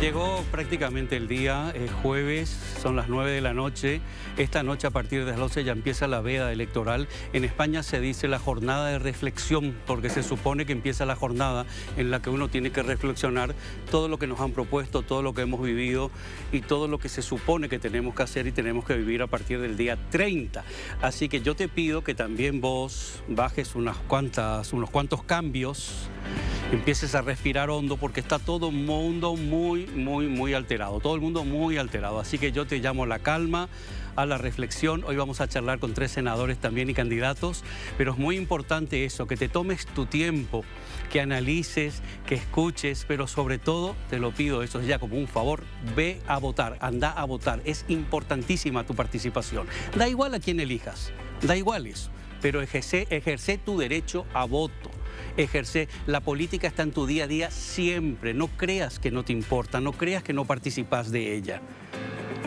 Llegó prácticamente el día, es jueves, son las 9 de la noche. Esta noche a partir de las 12 ya empieza la veda electoral. En España se dice la jornada de reflexión, porque se supone que empieza la jornada en la que uno tiene que reflexionar todo lo que nos han propuesto, todo lo que hemos vivido y todo lo que se supone que tenemos que hacer y tenemos que vivir a partir del día 30. Así que yo te pido que también vos bajes unos cuantos cambios, empieces a respirar hondo porque está todo el mundo muy alterado, todo el mundo muy alterado. Así que yo te llamo a la calma, a la reflexión. Hoy vamos a charlar con 3 senadores también y candidatos, pero es muy importante eso, que te tomes tu tiempo, que analices, que escuches, pero sobre todo, te lo pido, eso es ya como un favor, ve a votar, anda a votar. Es importantísima tu participación. Da igual a quién elijas, da igual eso, pero ejerce tu derecho a voto. La política está en tu día a día siempre. No creas que no te importa, no creas que no participas de ella.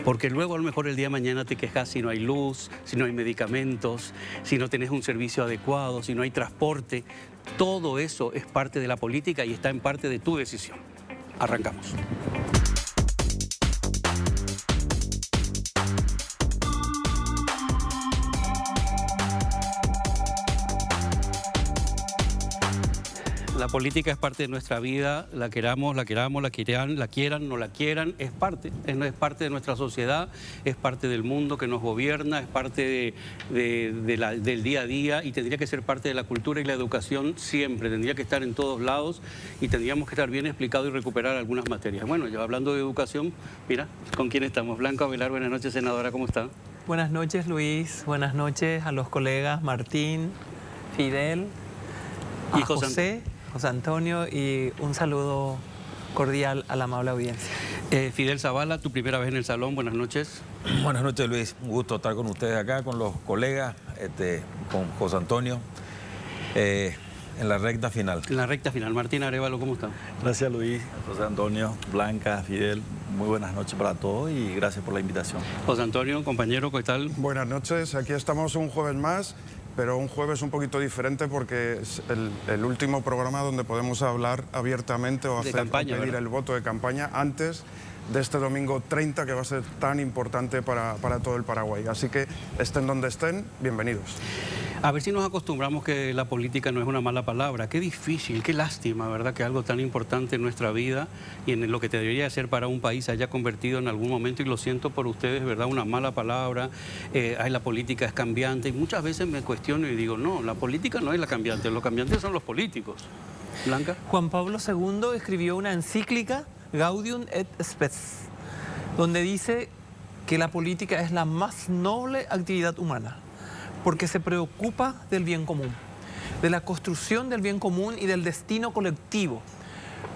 Porque luego a lo mejor el día de mañana te quejas si no hay luz, si no hay medicamentos, si no tenés un servicio adecuado, si no hay transporte. Todo eso es parte de la política y está en parte de tu decisión. Arrancamos. La política es parte de nuestra vida, la quieran, no la quieran, es parte de nuestra sociedad, es parte del mundo que nos gobierna, es parte del día a día y tendría que ser parte de la cultura y la educación siempre, tendría que estar en todos lados y tendríamos que estar bien explicado y recuperar algunas materias. Bueno, ya hablando de educación, mira, ¿con quién estamos? Blanca Avelar, buenas noches, senadora, ¿cómo está? Buenas noches, Luis, buenas noches a los colegas Martín, Fidel, a José Antonio y un saludo cordial a la amable audiencia. Fidel Zavala, tu primera vez en el salón, buenas noches. Buenas noches, Luis, un gusto estar con ustedes acá, con los colegas, con José Antonio, en la recta final. En la recta final. Martín Arévalo, ¿cómo está? Gracias, Luis, José Antonio, Blanca, Fidel, muy buenas noches para todos y gracias por la invitación. José Antonio, compañero, ¿qué tal? Buenas noches, aquí estamos un jueves más, pero un jueves un poquito diferente porque es el último programa donde podemos hablar abiertamente o pedir el voto de campaña antes de este domingo 30, que va a ser tan importante para todo el Paraguay. Así que estén donde estén, bienvenidos. A ver si nos acostumbramos que la política no es una mala palabra. Qué difícil, qué lástima, ¿verdad? Que algo tan importante en nuestra vida y en lo que te debería ser para un país haya convertido en algún momento, y lo siento por ustedes, ¿verdad? Una mala palabra. La política es cambiante y muchas veces me cuestiono y digo, no, la política no es la cambiante, los cambiantes son los políticos. Blanca. Juan Pablo II escribió una encíclica, Gaudium et Spes, donde dice que la política es la más noble actividad humana, porque se preocupa del bien común, de la construcción del bien común y del destino colectivo.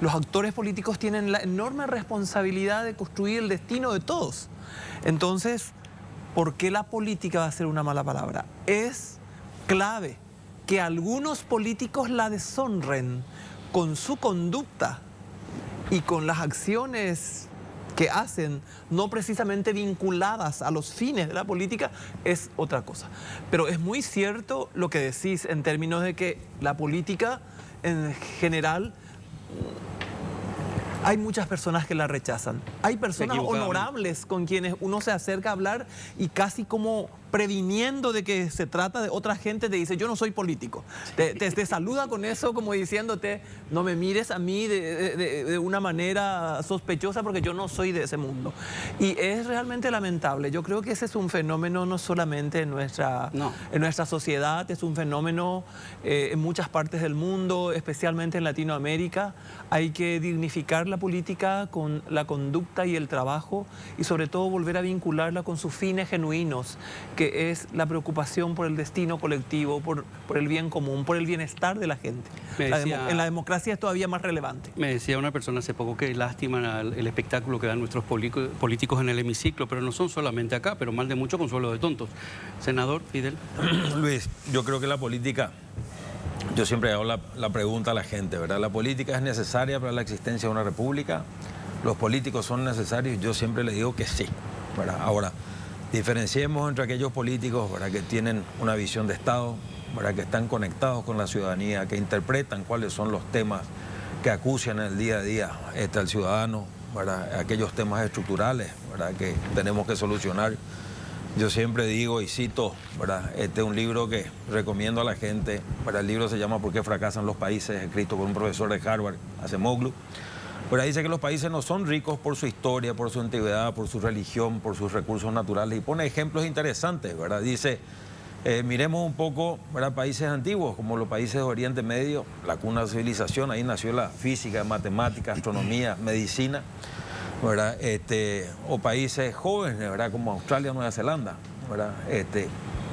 Los actores políticos tienen la enorme responsabilidad de construir el destino de todos. Entonces, ¿por qué la política va a ser una mala palabra? Es clave que algunos políticos la deshonren con su conducta y con las acciones que hacen, no precisamente vinculadas a los fines de la política, es otra cosa. Pero es muy cierto lo que decís en términos de que la política en general, hay muchas personas que la rechazan. Hay personas honorables con quienes uno se acerca a hablar y casi como previniendo de que se trata de otra gente, te dice, yo no soy político. Te saluda con eso como diciéndote, no me mires a mí de una manera sospechosa porque yo no soy de ese mundo. Y es realmente lamentable. Yo creo que ese es un fenómeno no solamente en nuestra sociedad, es un fenómeno en muchas partes del mundo, especialmente en Latinoamérica. Hay que dignificar la política con la conducta y el trabajo y sobre todo volver a vincularla con sus fines genuinos, que es la preocupación por el destino colectivo, por el bien común, por el bienestar de la gente. En la democracia es todavía más relevante. Me decía una persona hace poco que lástima el espectáculo que dan nuestros políticos en el hemiciclo, pero no son solamente acá, pero mal de mucho consuelo de tontos. Senador Fidel. Luis, yo creo que la política, yo siempre hago la pregunta a la gente, ¿verdad? ¿La política es necesaria para la existencia de una república? ¿Los políticos son necesarios? Yo siempre le digo que sí, ¿verdad? Ahora, diferenciemos entre aquellos políticos, ¿verdad?, que tienen una visión de Estado, ¿verdad?, que están conectados con la ciudadanía, que interpretan cuáles son los temas que acucian en el día a día al ciudadano, ¿verdad?, aquellos temas estructurales, ¿verdad?, que tenemos que solucionar. Yo siempre digo y cito, ¿verdad?, este es un libro que recomiendo a la gente, ¿verdad? El libro se llama ¿Por qué fracasan los países?, escrito por un profesor de Harvard, Acemoglu. ¿Verdad? Dice que los países no son ricos por su historia, por su antigüedad, por su religión, por sus recursos naturales, y pone ejemplos interesantes, ¿verdad? Dice, miremos un poco, ¿verdad?, países antiguos, como los países de Oriente Medio, la cuna de la civilización, ahí nació la física, matemática, astronomía, medicina, ¿verdad? O países jóvenes, ¿verdad?, como Australia, Nueva Zelanda, ¿verdad?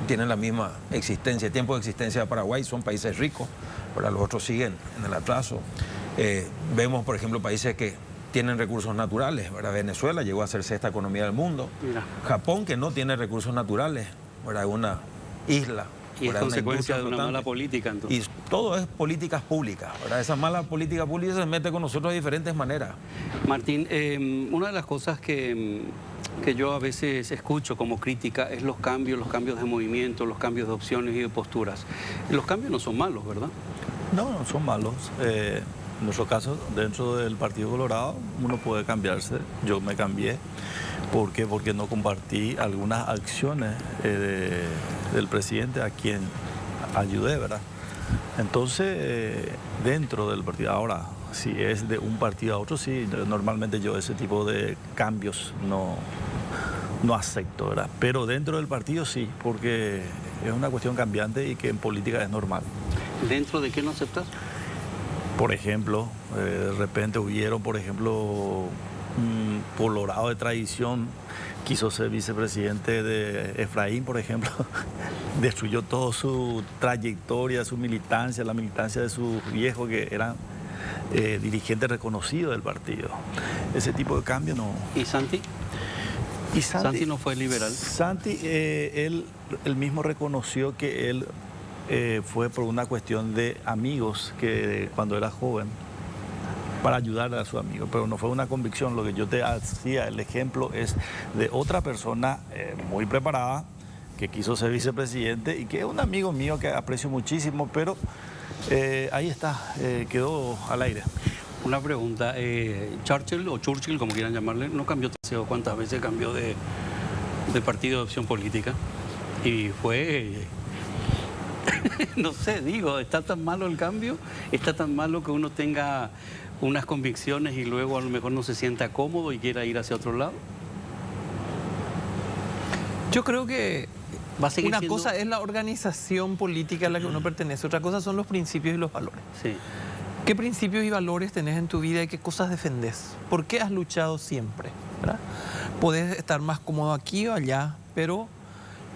Tienen la misma existencia, tiempo de existencia de Paraguay, son países ricos, ¿verdad? Los otros siguen en el atraso. Vemos, por ejemplo, países que tienen recursos naturales, ¿verdad? Venezuela llegó a ser sexta economía del mundo. Mira. Japón, que no tiene recursos naturales, ¿verdad?, una isla. Y es consecuencia de una mala política, entonces. Y todo es políticas públicas, ¿verdad? Esa mala política pública se mete con nosotros de diferentes maneras. Martín, una de las cosas que yo a veces escucho como crítica es los cambios de movimiento, los cambios de opciones y de posturas. Los cambios no son malos, ¿verdad? No, no son malos. En nuestro caso, dentro del Partido Colorado, uno puede cambiarse. Yo me cambié. ¿Por qué? Porque no compartí algunas acciones del presidente a quien ayudé, ¿verdad? Entonces, dentro del partido, ahora, si es de un partido a otro, sí, normalmente yo ese tipo de cambios no acepto, ¿verdad? Pero dentro del partido sí, porque es una cuestión cambiante y que en política es normal. ¿Dentro de qué no aceptas? Por ejemplo, de repente hubieron, por ejemplo, un colorado de tradición, quiso ser vicepresidente de Efraín, por ejemplo, destruyó toda su trayectoria, su militancia, la militancia de sus viejos que eran dirigentes reconocidos del partido. Ese tipo de cambio no. ¿Y Santi? Santi no fue liberal. Santi, él mismo reconoció que él fue por una cuestión de amigos que cuando era joven, para ayudar a su amigo, pero no fue una convicción. Lo que yo te hacía, el ejemplo es de otra persona muy preparada que quiso ser vicepresidente y que es un amigo mío que aprecio muchísimo, pero ahí está, quedó al aire. Una pregunta, Churchill o Churchill, como quieran llamarle, ¿no cambió cuántas veces cambió de partido de opción política? Y fue... no sé, digo, ¿está tan malo el cambio? ¿Está tan malo que uno tenga unas convicciones y luego a lo mejor no se sienta cómodo y quiera ir hacia otro lado? Yo creo que una cosa es la organización política a la que uno pertenece, otra cosa son los principios y los valores. Sí. ¿Qué principios y valores tenés en tu vida y qué cosas defendés? ¿Por qué has luchado siempre? ¿Verdad? Podés estar más cómodo aquí o allá, pero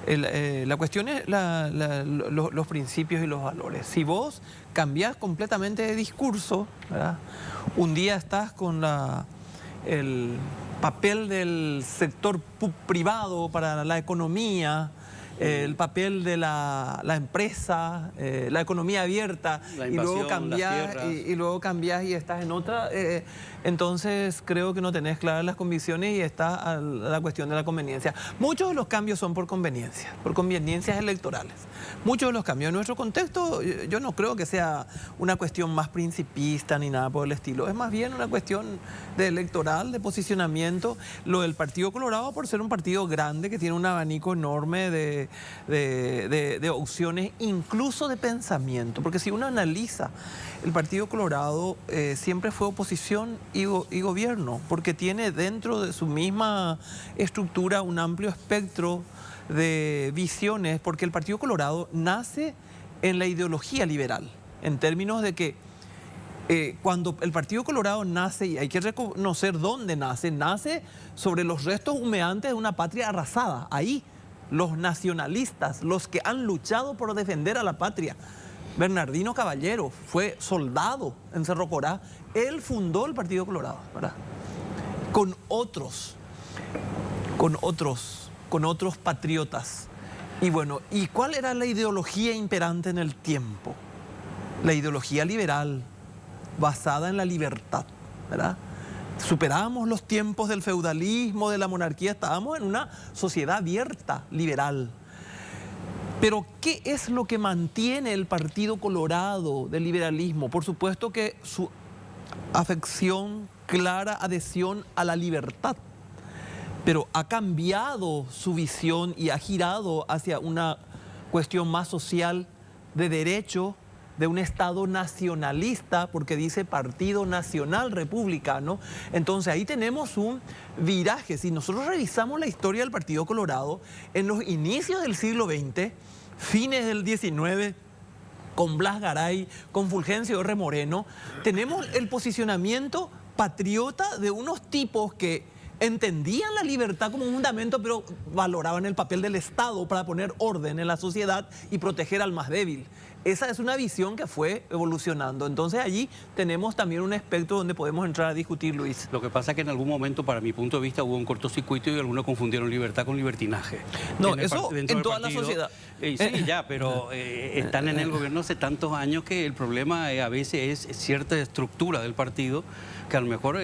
la cuestión es los principios y los valores. Si vos cambiás completamente de discurso, ¿verdad? Un día estás con el papel del sector privado para la economía, el papel de la empresa, la economía abierta, la invasión, y luego cambias y estás en otra, entonces creo que no tenés claras las convicciones y está la cuestión de la conveniencia. Muchos de los cambios son por conveniencias electorales. Muchos de los cambios en nuestro contexto, yo no creo que sea una cuestión más principista ni nada por el estilo, es más bien una cuestión de electoral, de posicionamiento. Lo del Partido Colorado, por ser un partido grande que tiene un abanico enorme de opciones, incluso de pensamiento, porque si uno analiza, el Partido Colorado siempre fue oposición y gobierno, porque tiene dentro de su misma estructura un amplio espectro de visiones, porque el Partido Colorado nace en la ideología liberal, en términos de que cuando el Partido Colorado nace, y hay que reconocer dónde nace sobre los restos humeantes de una patria arrasada, ahí. Los nacionalistas, los que han luchado por defender a la patria. Bernardino Caballero fue soldado en Cerro Corá. Él fundó el Partido Colorado, ¿verdad? Con otros patriotas. Y bueno, ¿y cuál era la ideología imperante en el tiempo? La ideología liberal, basada en la libertad, ¿verdad? Superábamos los tiempos del feudalismo, de la monarquía, estábamos en una sociedad abierta, liberal. Pero, ¿qué es lo que mantiene el Partido Colorado del liberalismo? Por supuesto que su afección, clara adhesión a la libertad, pero ha cambiado su visión y ha girado hacia una cuestión más social de derecho, de un Estado nacionalista, porque dice Partido Nacional Republicano. Entonces ahí tenemos un viraje. Si nosotros revisamos la historia del Partido Colorado, en los inicios del siglo XX, fines del XIX, con Blas Garay, con Fulgencio R. Moreno, tenemos el posicionamiento patriota de unos tipos que entendían la libertad como un fundamento, pero valoraban el papel del Estado para poner orden en la sociedad y proteger al más débil. Esa es una visión que fue evolucionando. Entonces allí tenemos también un espectro donde podemos entrar a discutir, Luis. Lo que pasa es que en algún momento, para mi punto de vista, hubo un cortocircuito y algunos confundieron libertad con libertinaje. No, eso en toda la sociedad. Sí, ya, pero están en el gobierno hace tantos años que el problema a veces es cierta estructura del partido que a lo mejor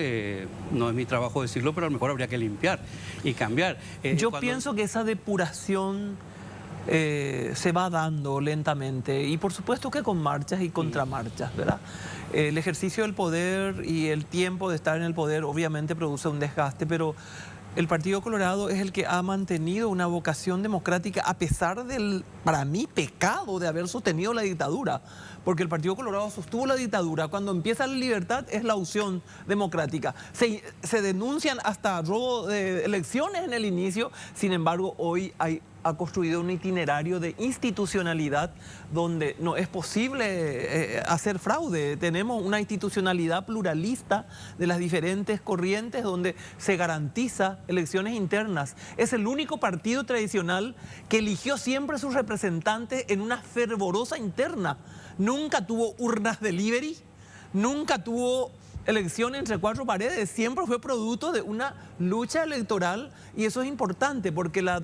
no es mi trabajo decirlo, pero a lo mejor habría que limpiar y cambiar. Yo pienso que esa depuración se va dando lentamente y por supuesto que con marchas y contramarchas, ¿verdad? El ejercicio del poder y el tiempo de estar en el poder obviamente produce un desgaste, pero el Partido Colorado es el que ha mantenido una vocación democrática a pesar del, para mí, pecado de haber sostenido la dictadura. Porque el Partido Colorado sostuvo la dictadura. Cuando empieza la libertad es la opción democrática. Se denuncian hasta robo de elecciones en el inicio. Sin embargo, hoy ha construido un itinerario de institucionalidad donde no es posible hacer fraude. Tenemos una institucionalidad pluralista de las diferentes corrientes donde se garantiza elecciones internas. Es el único partido tradicional que eligió siempre sus representantes en una fervorosa interna. Nunca tuvo urnas delivery, nunca tuvo elección entre cuatro paredes, siempre fue producto de una lucha electoral y eso es importante porque la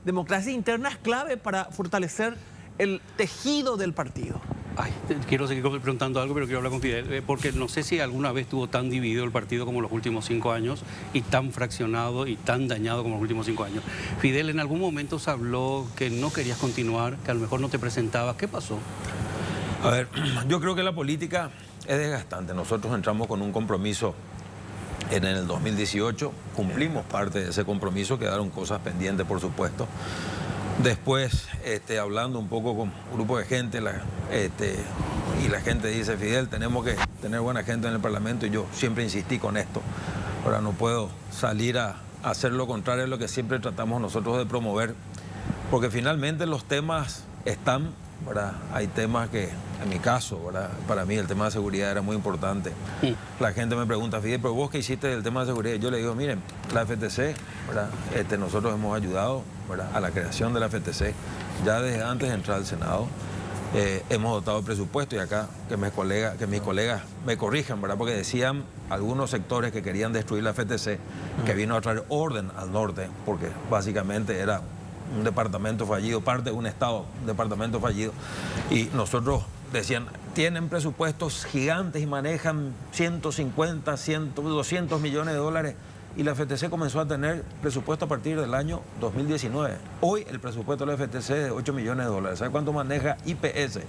democracia interna es clave para fortalecer el tejido del partido. Ay, quiero seguir preguntando algo, pero quiero hablar con Fidel, porque no sé si alguna vez estuvo tan dividido el partido como los últimos 5 años y tan fraccionado y tan dañado como los últimos 5 años. Fidel, en algún momento se habló que no querías continuar, que a lo mejor no te presentabas. ¿Qué pasó? A ver, yo creo que la política es desgastante. Nosotros entramos con un compromiso en el 2018, cumplimos parte de ese compromiso, quedaron cosas pendientes, por supuesto. Después, hablando un poco con un grupo de gente, y la gente dice, Fidel, tenemos que tener buena gente en el Parlamento, y yo siempre insistí con esto. Ahora no puedo salir a hacer lo contrario de lo que siempre tratamos nosotros de promover, porque finalmente los temas están, ¿verdad? Hay temas que, en mi caso, ¿verdad? Para mí el tema de seguridad era muy importante. Sí. La gente me pregunta, Fidel, pero vos qué hiciste del tema de seguridad. Yo le digo, miren, la FTC, ¿verdad? Nosotros hemos ayudado, ¿verdad?, a la creación de la FTC ya desde antes de entrar al Senado. Hemos dotado el presupuesto y acá que mis colegas me corrijan, ¿verdad? Porque decían algunos sectores que querían destruir la FTC, que vino a traer orden al norte, porque básicamente era un departamento fallido, parte de un Estado, un departamento fallido. Y nosotros decían, tienen presupuestos gigantes y manejan 150, 100, 200 millones de dólares. Y la FTC comenzó a tener presupuesto a partir del año 2019. Hoy el presupuesto de la FTC es de 8 millones de dólares. ¿Sabe cuánto maneja IPS?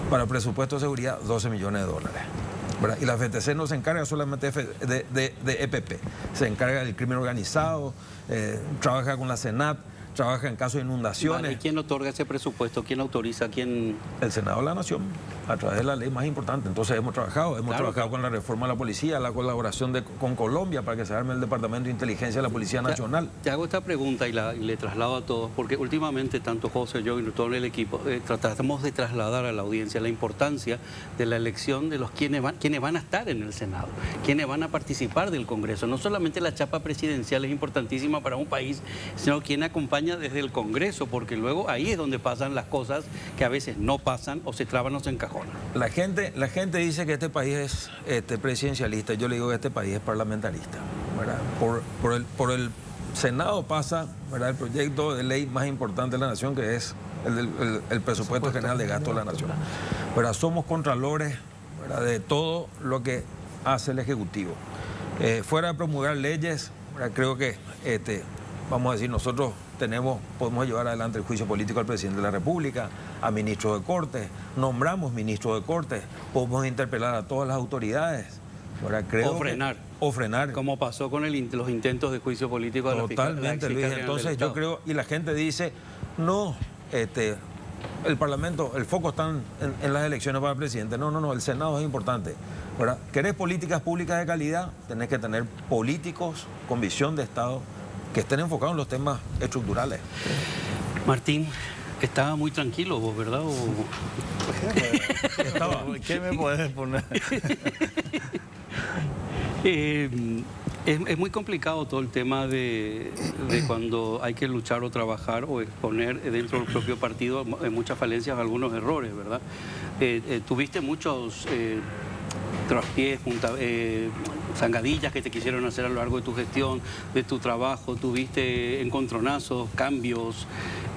Para el presupuesto de seguridad, 12 millones de dólares. ¿Verdad? Y la FTC no se encarga solamente de EPP, se encarga del crimen organizado, trabaja con la Senat, trabaja en caso de inundaciones. Vale, ¿y quién otorga ese presupuesto? ¿Quién autoriza? ¿Quién? El Senado de la Nación, a través de la ley más importante. Entonces hemos trabajado con la reforma de la policía, la colaboración con Colombia para que se arme el Departamento de Inteligencia de la Policía Nacional. Te hago esta pregunta y le traslado a todos, porque últimamente tanto José, yo y todo el equipo tratamos de trasladar a la audiencia la importancia de la elección de los quienes van a estar en el Senado, quienes van a participar del Congreso. No solamente la chapa presidencial es importantísima para un país, sino quien acompaña desde el Congreso, porque luego ahí es donde pasan las cosas que a veces no pasan o se traban o se encajonan. La gente dice que este país es presidencialista, yo le digo que este país es parlamentarista, ¿verdad? Por el Senado pasa, ¿verdad?, el proyecto de ley más importante de la nación, que es el presupuesto general de gasto de la nación. ¿Verdad? Somos contralores, ¿verdad?, de todo lo que hace el Ejecutivo. Fuera de promulgar leyes, ¿verdad?, creo que vamos a decir, nosotros podemos llevar adelante el juicio político al presidente de la República, a ministros de Corte, nombramos ministros de Corte, podemos interpelar a todas las autoridades, Ahora, creo o frenar. Como pasó con los intentos de juicio político de la fiscal. Totalmente, Luis. Entonces yo creo, y la gente dice, no, el Parlamento, el foco está en las elecciones para presidente. No, el Senado es importante. Ahora, ¿querés políticas públicas de calidad? Tenés que tener políticos con visión de Estado que estén enfocados en los temas estructurales. Martín, estaba muy tranquilo vos, ¿verdad? ¿Qué me puedes poner? Es muy complicado todo el tema de cuando hay que luchar o trabajar o exponer dentro del propio partido muchas falencias, algunos errores, ¿verdad? Tuviste muchos traspiés, zangadillas que te quisieron hacer a lo largo de tu gestión, de tu trabajo, tuviste encontronazos, cambios.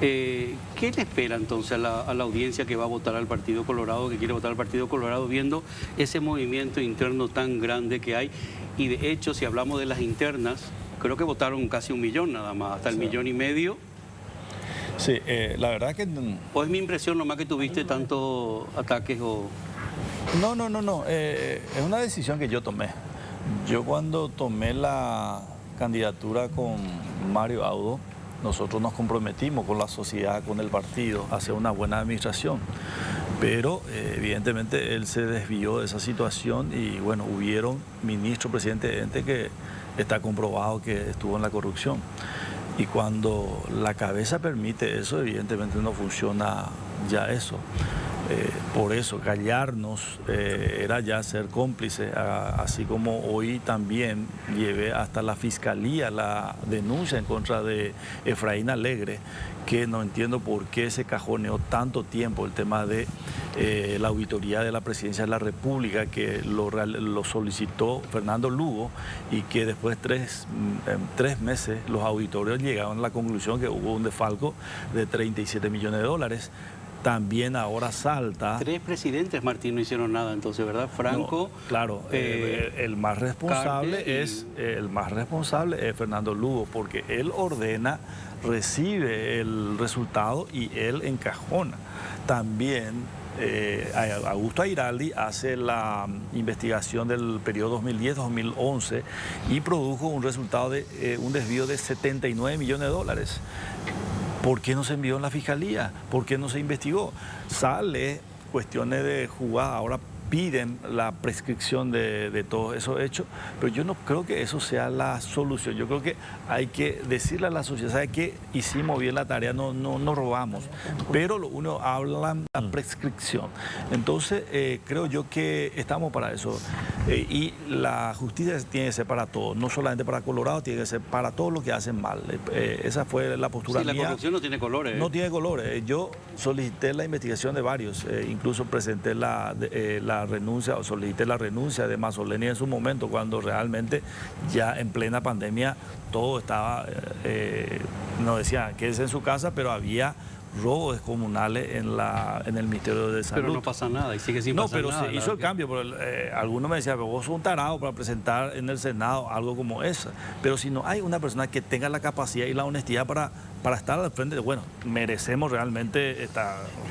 ¿Qué le espera entonces a la audiencia que va a votar al Partido Colorado, que quiere votar al Partido Colorado, viendo ese movimiento interno tan grande que hay? Y de hecho, si hablamos de las internas, creo que votaron casi 1 millón nada más, hasta el 1,5 millones. Sí, la verdad que... ¿O es mi impresión nomás que tuviste tantos ataques o...? No, es una decisión que yo tomé. Yo cuando tomé la candidatura con Mario Audo, nosotros nos comprometimos con la sociedad, con el partido, a hacer una buena administración. Pero evidentemente él se desvió de esa situación y bueno, hubieron ministros, presidente que está comprobado que estuvo en la corrupción. Y cuando la cabeza permite eso, evidentemente no funciona ya eso. Por eso, callarnos era ya ser cómplice, así como hoy también llevé hasta la Fiscalía la denuncia en contra de Efraín Alegre, que no entiendo por qué se cajoneó tanto tiempo el tema de la auditoría de la Presidencia de la República, que lo solicitó Fernando Lugo y que después de 3 meses los auditores llegaron a la conclusión que hubo un desfalco de 37 millones de dólares. También ahora salta... 3 presidentes, Martín, no hicieron nada entonces, ¿verdad? Franco... No, claro, el más responsable es Fernando Lugo, porque él ordena, recibe el resultado y él encajona. También Augusto Airaldi hace la investigación del periodo 2010-2011 y produjo un resultado de un desvío de 79 millones de dólares. ¿Por qué no se envió en la Fiscalía? ¿Por qué no se investigó? Sale cuestiones de jugada, ahora piden la prescripción de todos esos hechos, pero yo no creo que eso sea la solución. Yo creo que hay que decirle a la sociedad, ¿sabe qué? Hicimos bien la tarea, no robamos, pero uno habla de la prescripción. Entonces, creo yo que estamos para eso. Y la justicia tiene que ser para todos, no solamente para Colorado, tiene que ser para todos los que hacen mal. Esa fue la postura mía. La corrupción no tiene colores. No tiene colores. Yo solicité la investigación de varios, incluso presenté la renuncia o solicité la renuncia de Mazzoleni en su momento, cuando realmente ya en plena pandemia todo estaba, no decía quédese en su casa, pero había robos descomunales en el Ministerio de Salud. Pero no pasa nada y sigue sin pasar nada. No, pero se hizo el cambio. Pero, algunos me decían, pero vos sos un tarado para presentar en el Senado algo como eso. Pero si no hay una persona que tenga la capacidad y la honestidad para estar al frente, bueno, merecemos realmente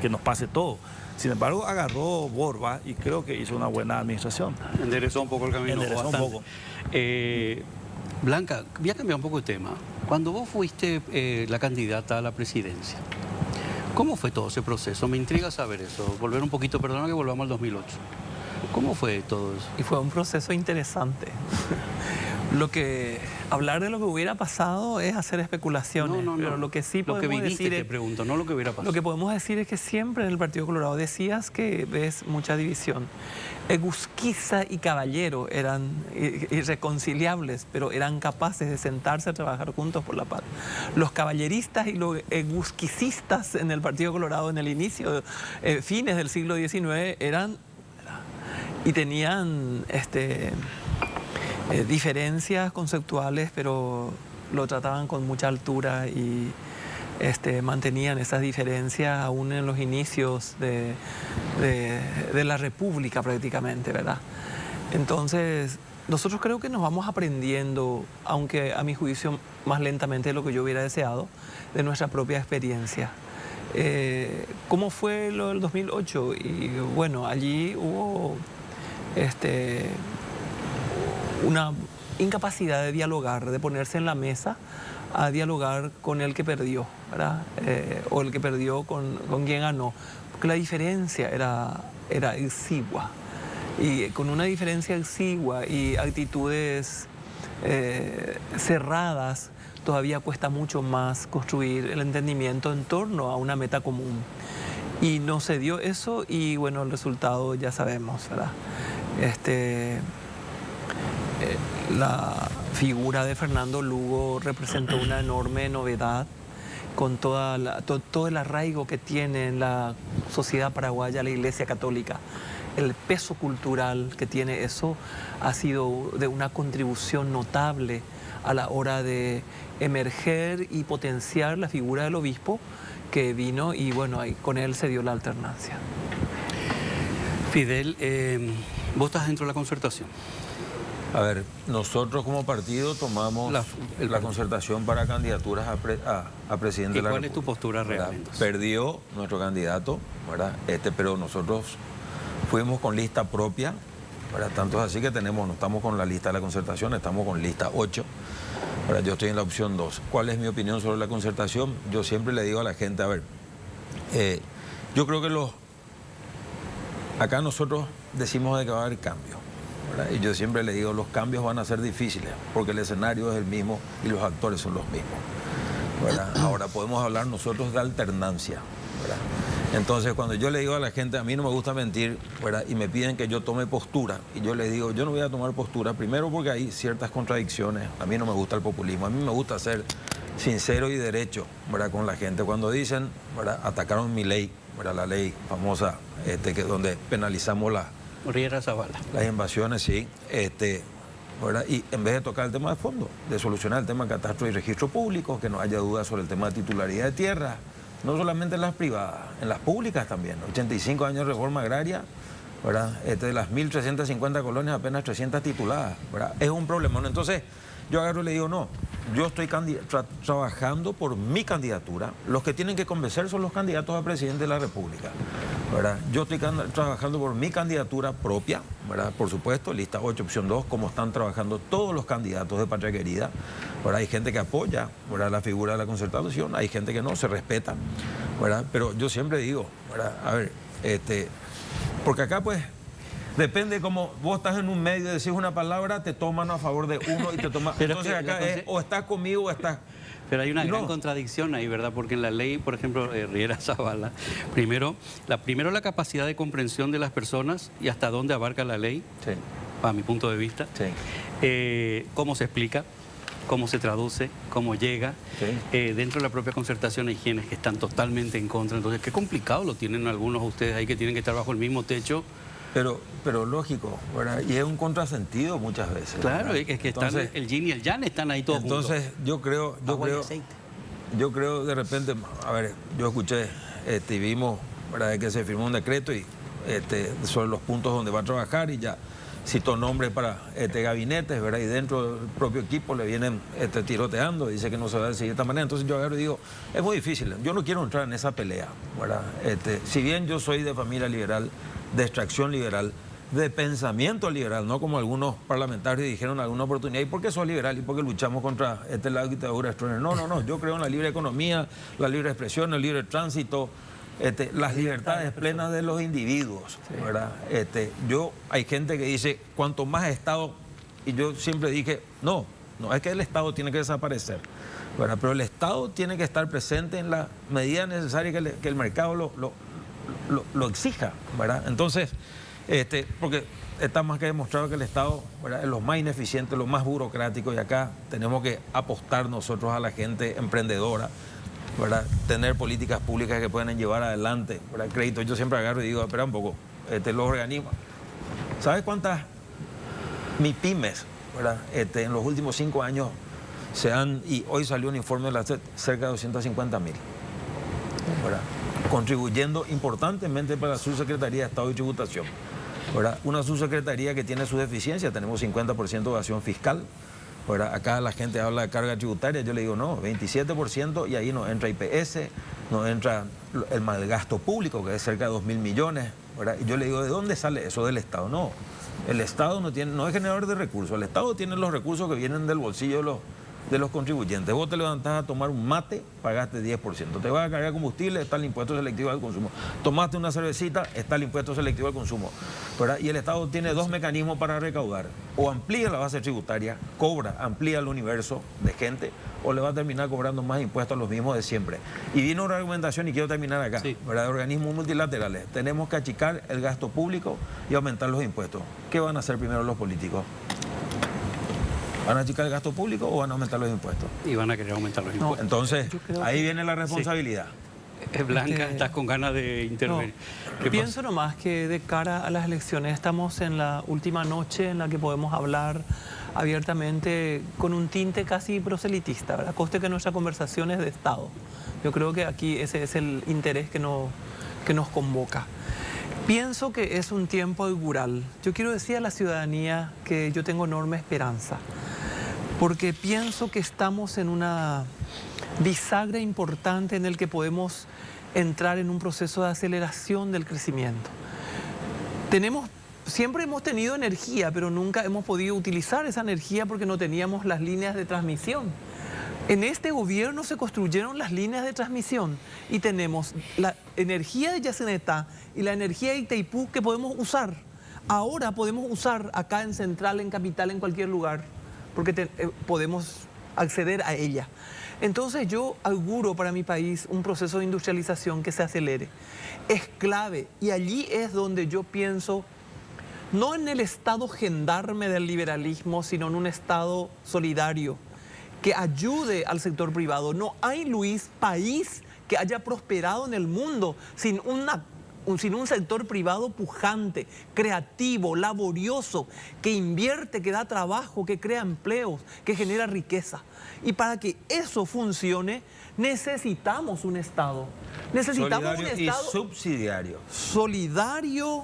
que nos pase todo. Sin embargo, agarró Borba y creo que hizo una buena administración. Enderezó un poco el camino. Enderezó un poco. Blanca, voy a cambiar un poco de tema. Cuando vos fuiste la candidata a la presidencia, ¿cómo fue todo ese proceso? Me intriga saber eso. Volver un poquito, perdona que volvamos al 2008. ¿Cómo fue todo eso? Y fue un proceso interesante. Hablar de lo que hubiera pasado es hacer especulaciones. No. Pero lo que sí podemos lo que viviste, decir te pregunto, no lo que hubiera pasado. Lo que podemos decir es que siempre en el Partido Colorado decías que ves mucha división. Egusquiza y Caballero eran irreconciliables, pero eran capaces de sentarse a trabajar juntos por la paz. Los caballeristas y los egusquicistas en el Partido Colorado en el inicio, fines del siglo XIX, eran y tenían diferencias conceptuales, pero lo trataban con mucha altura y mantenían esas diferencias aún en los inicios de la República prácticamente, ¿verdad? Entonces, nosotros creo que nos vamos aprendiendo, aunque a mi juicio más lentamente de lo que yo hubiera deseado, de nuestra propia experiencia. ¿Cómo fue lo del 2008? Y bueno, allí hubo una incapacidad de dialogar, de ponerse en la mesa a dialogar con el que perdió, ¿verdad? O el que perdió con quien ganó, porque la diferencia era exigua. Y con una diferencia exigua y actitudes cerradas, todavía cuesta mucho más construir el entendimiento en torno a una meta común. Y no se dio eso y bueno, el resultado ya sabemos, ¿verdad? La figura de Fernando Lugo representó una enorme novedad con todo el arraigo que tiene en la sociedad paraguaya la Iglesia Católica. El peso cultural que tiene eso ha sido de una contribución notable a la hora de emerger y potenciar la figura del obispo que vino y bueno, ahí con él se dio la alternancia. Fidel, vos estás dentro de la concertación. A ver, nosotros como partido tomamos la concertación para candidaturas a presidente de la República. ¿Y cuál es tu postura realmente? Perdió nuestro candidato, ¿verdad? Pero nosotros fuimos con lista propia, ¿verdad? Tanto es así que no estamos con la lista de la concertación, estamos con lista 8. ¿Verdad? Yo estoy en la opción 2. ¿Cuál es mi opinión sobre la concertación? Yo siempre le digo a la gente, a ver, yo creo que acá nosotros decimos de que va a haber cambio, ¿verdad? Y yo siempre le digo, los cambios van a ser difíciles, porque el escenario es el mismo y los actores son los mismos, ¿verdad? Ahora podemos hablar nosotros de alternancia, ¿verdad? Entonces, cuando yo le digo a la gente, a mí no me gusta mentir, ¿verdad? Y me piden que yo tome postura, y yo les digo, yo no voy a tomar postura, primero porque hay ciertas contradicciones, a mí no me gusta el populismo, a mí me gusta ser sincero y derecho, ¿verdad? Con la gente. Cuando dicen, ¿verdad? Atacaron mi ley, ¿verdad? La ley famosa, donde penalizamos Riera Zavala. Las invasiones, sí, ¿verdad? Y en vez de tocar el tema de fondo, de solucionar el tema de catastro y registro público, que no haya dudas sobre el tema de titularidad de tierra, no solamente en las privadas, en las públicas también. 85 años de reforma agraria, ¿verdad? De las 1.350 colonias, apenas 300 tituladas, ¿verdad? Es un problemón. Entonces, yo agarro y le digo, no, yo estoy trabajando por mi candidatura. Los que tienen que convencer son los candidatos a presidente de la República, ¿verdad? Yo estoy trabajando por mi candidatura propia, ¿verdad? Por supuesto, lista 8, opción 2, como están trabajando todos los candidatos de Patria Querida, ¿verdad? Hay gente que apoya, ¿verdad? La figura de la concertación, hay gente que no, se respeta, ¿verdad? Pero yo siempre digo, ¿verdad? A ver, porque acá pues depende como vos estás en un medio y decís una palabra, te toman a favor de uno y te toman. Entonces acá es o estás conmigo o estás. Pero hay una gran contradicción ahí, ¿verdad? Porque en la ley, por ejemplo, Riera Zavala, primero la capacidad de comprensión de las personas y hasta dónde abarca la ley, sí, a mi punto de vista, sí, cómo se explica, cómo se traduce, cómo llega. Sí. Dentro de la propia concertación hay quienes que están totalmente en contra. Entonces, qué complicado lo tienen algunos ustedes ahí que tienen que estar bajo el mismo techo. Pero lógico, ¿verdad? Y es un contrasentido muchas veces. Claro, ¿verdad? Es que entonces, están, el yin y el yang están ahí todos juntos. Entonces, yo creo de repente, a ver, yo escuché y vimos, ¿verdad?, que se firmó un decreto y sobre los puntos donde va a trabajar y ya citó nombres para gabinetes, ¿verdad? Y dentro del propio equipo le vienen tiroteando, dice que no se va a decidir de esta manera. Entonces yo agarro y digo, es muy difícil, yo no quiero entrar en esa pelea, ¿verdad? Si bien yo soy de familia liberal, de extracción liberal, de pensamiento liberal, no como algunos parlamentarios dijeron en alguna oportunidad, ¿y por qué sos liberal? ¿Y por qué luchamos contra la dictadura extraña? No, yo creo en la libre economía, la libre expresión, el libre tránsito, las libertades plenas de los individuos, ¿verdad? Hay gente que dice, cuanto más Estado, y yo siempre dije, no, es que el Estado tiene que desaparecer, ¿verdad? Pero el Estado tiene que estar presente en la medida necesaria que el mercado lo exija, ¿verdad? Entonces, porque está más que demostrado que el Estado, ¿verdad?, es lo más ineficiente, lo más burocrático, y acá tenemos que apostar nosotros a la gente emprendedora, ¿verdad? Tener políticas públicas que puedan llevar adelante, ¿verdad? Crédito. Yo siempre agarro y digo, espera un poco, los organismos. ¿Sabes cuántas MIPYMES, ¿verdad?, en los últimos 5 años y hoy salió un informe de la SED, cerca de 250.000, ¿verdad?, contribuyendo importantemente para la Subsecretaría de Estado y Tributación, ¿verdad? Una subsecretaría que tiene sus deficiencias, tenemos 50% de evasión fiscal, ¿verdad? Acá la gente habla de carga tributaria, yo le digo no, 27%, y ahí no entra IPS, no entra el malgasto público, que es cerca de 2.000 millones, ¿verdad? Y yo le digo, ¿de dónde sale eso? Del Estado. No, El Estado no es generador de recursos. El Estado tiene los recursos que vienen del bolsillo de los contribuyentes. Vos te levantás a tomar un mate, pagaste 10%. Te vas a cargar combustible, está el impuesto selectivo al consumo. Tomaste una cervecita, está el impuesto selectivo al consumo, ¿verdad? Y el Estado tiene dos mecanismos para recaudar. O amplía la base tributaria, amplía el universo de gente, o le va a terminar cobrando más impuestos a los mismos de siempre. Y viene una argumentación, y quiero terminar acá, ¿verdad? De organismos multilaterales. Tenemos que achicar el gasto público y aumentar los impuestos. ¿Qué van a hacer primero los políticos? ¿Van a achicar el gasto público o van a aumentar los impuestos? Y van a querer aumentar los impuestos. Entonces, ahí viene la responsabilidad. Sí. Blanca, estás con ganas de intervenir. No, pienso nomás que de cara a las elecciones estamos en la última noche en la que podemos hablar abiertamente con un tinte casi proselitista, ¿verdad? Coste que nuestra conversación es de Estado. Yo creo que aquí ese es el interés que nos convoca. Pienso que es un tiempo augural. Yo quiero decir a la ciudadanía que yo tengo enorme esperanza, porque pienso que estamos en una bisagra importante en el que podemos entrar en un proceso de aceleración del crecimiento. Siempre hemos tenido energía, pero nunca hemos podido utilizar esa energía porque no teníamos las líneas de transmisión. En este gobierno se construyeron las líneas de transmisión y tenemos la energía de Yacyretá y la energía de Itaipú que podemos usar. Ahora podemos usar acá en Central, en Capital, en cualquier lugar, porque podemos acceder a ella. Entonces yo auguro para mi país un proceso de industrialización que se acelere. Es clave y allí es donde yo pienso, no en el Estado gendarme del liberalismo, sino en un Estado solidario que ayude al sector privado. No hay, Luis, país que haya prosperado en el mundo sin un sector privado pujante, creativo, laborioso, que invierte, que da trabajo, que crea empleos, que genera riqueza. Y para que eso funcione, necesitamos un Estado. Necesitamos un Estado y subsidiario. Solidario,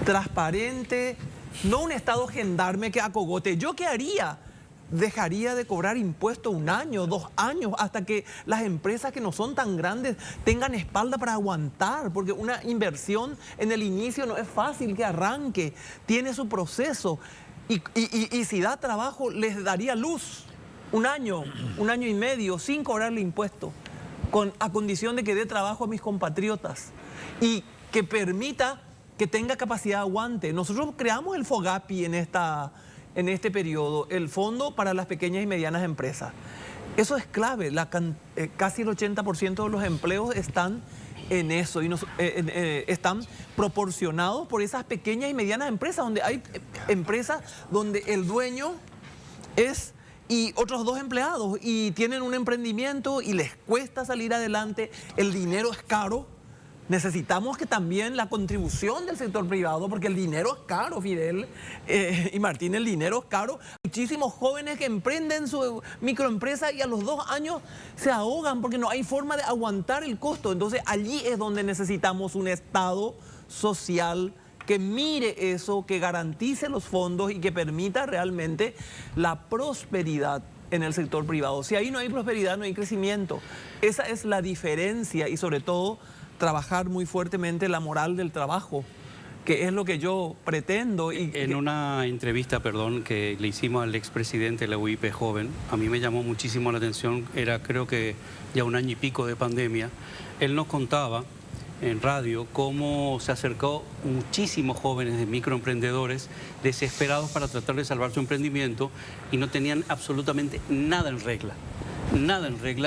transparente, no un Estado gendarme que acogote. ¿Yo qué haría? Dejaría de cobrar impuestos 1 año, 2 años, hasta que las empresas que no son tan grandes tengan espalda para aguantar, porque una inversión en el inicio no es fácil que arranque, tiene su proceso y si da trabajo les daría luz 1 año, 1 año y medio sin cobrarle impuestos, a condición de que dé trabajo a mis compatriotas y que permita que tenga capacidad de aguante. Nosotros creamos el FOGAPI en este periodo, el Fondo para las Pequeñas y Medianas Empresas. Eso es clave, casi el 80% de los empleos están en eso y están proporcionados por esas pequeñas y medianas empresas, donde hay empresas donde el dueño y otros 2 empleados y tienen un emprendimiento y les cuesta salir adelante, el dinero es caro. Necesitamos que también la contribución del sector privado, porque el dinero es caro, Fidel y Martín, el dinero es caro. Muchísimos jóvenes que emprenden su microempresa y a los 2 años se ahogan porque no hay forma de aguantar el costo. Entonces allí es donde necesitamos un Estado social que mire eso, que garantice los fondos y que permita realmente la prosperidad en el sector privado. Si ahí no hay prosperidad, no hay crecimiento. Esa es la diferencia y sobre todo trabajar muy fuertemente la moral del trabajo, que es lo que yo pretendo. En una entrevista, que le hicimos al expresidente de la UIP joven, a mí me llamó muchísimo la atención, era creo que ya 1 año y pico de pandemia, él nos contaba en radio cómo se acercó muchísimos jóvenes de microemprendedores desesperados para tratar de salvar su emprendimiento y no tenían absolutamente nada en regla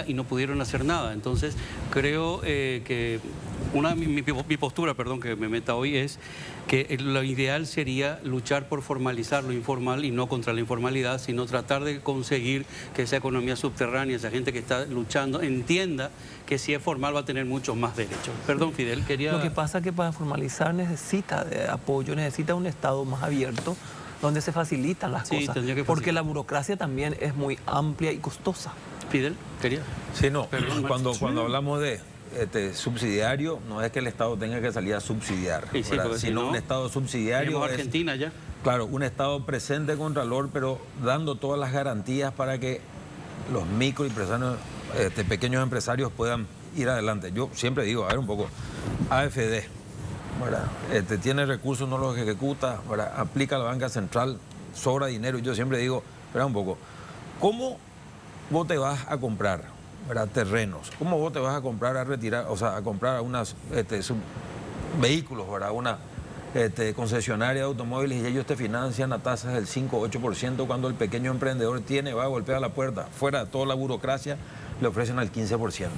y no pudieron hacer nada. Entonces creo que mi postura, que me meta hoy, es que lo ideal sería luchar por formalizar lo informal y no contra la informalidad, sino tratar de conseguir que esa economía subterránea, esa gente que está luchando, entienda que si es formal va a tener muchos más derechos. Perdón, Fidel, quería... Lo que pasa es que para formalizar necesita de apoyo, necesita un Estado más abierto, donde se facilitan las cosas, porque la burocracia también es muy amplia y costosa. Fidel, quería... Sí, no, cuando hablamos de subsidiario, no es que el Estado tenga que salir a subsidiar, sino un Estado subsidiario es Argentina ya. Claro, un Estado presente contralor, pero dando todas las garantías para que los microempresarios, pequeños empresarios puedan ir adelante. Yo siempre digo, a ver un poco, AFD, ¿verdad? Tiene recursos, no los ejecuta, ¿verdad? Aplica a la banca central, sobra dinero. Y yo siempre digo, espera un poco, ¿cómo vos te vas a comprar, ¿verdad? Terrenos? ¿Cómo vos te vas a comprar a retirar, o sea, a comprar unas vehículos, ¿verdad? Una concesionaria de automóviles y ellos te financian a tasas del 5-8% cuando el pequeño emprendedor va a golpear la puerta, fuera de toda la burocracia, le ofrecen al 15%,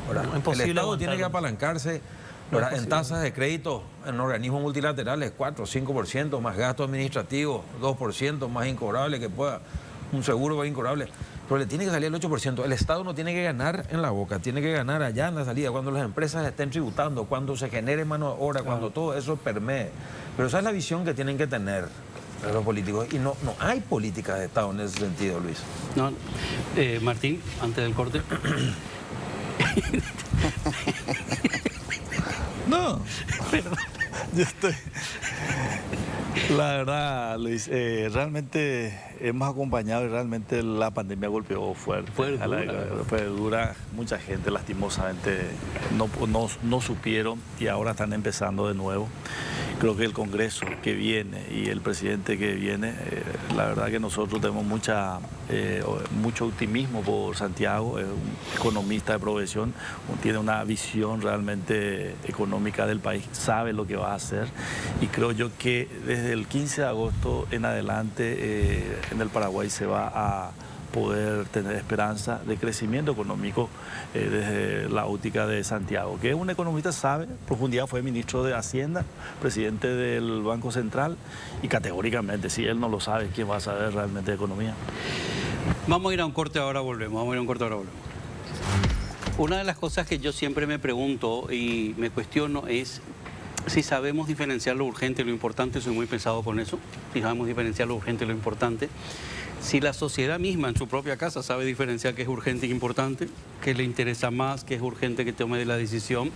¿verdad? No, el Estado tiene que apalancarse, ¿verdad? En tasas de crédito en organismos multilaterales, 4-5%, más gastos administrativos, 2% más incobrable que pueda, un seguro va incobrable. Pero le tiene que salir el 8%. El Estado no tiene que ganar en la boca, tiene que ganar allá en la salida, cuando las empresas estén tributando, cuando se genere mano de obra, cuando todo eso permee. Pero esa es la visión que tienen que tener los políticos. Y no hay política de Estado en ese sentido, Luis. No, Martín, antes del corte. No, yo estoy... La verdad, Luis, realmente hemos acompañado y realmente la pandemia golpeó fuerte. Fue dura. Mucha gente lastimosamente no supieron y ahora están empezando de nuevo. Creo que el Congreso que viene y el presidente que viene, la verdad que nosotros tenemos mucho optimismo por Santiago. Es un economista de profesión, tiene una visión realmente económica del país, sabe lo que va a hacer y creo yo que desde el 15 de agosto en adelante en el Paraguay se va a poder tener esperanza de crecimiento económico desde la óptica de Santiago, que es un economista, sabe, profundidad, fue ministro de Hacienda, presidente del Banco Central y categóricamente, si él no lo sabe, ¿quién va a saber realmente de economía? Vamos a ir a un corte, ahora volvemos. Una de las cosas que yo siempre me pregunto y me cuestiono es si sabemos diferenciar lo urgente y lo importante. Soy muy pesado con eso. Si sabemos diferenciar lo urgente y lo importante. Si la sociedad misma en su propia casa sabe diferenciar qué es urgente y importante, qué le interesa más, qué es urgente que tome la decisión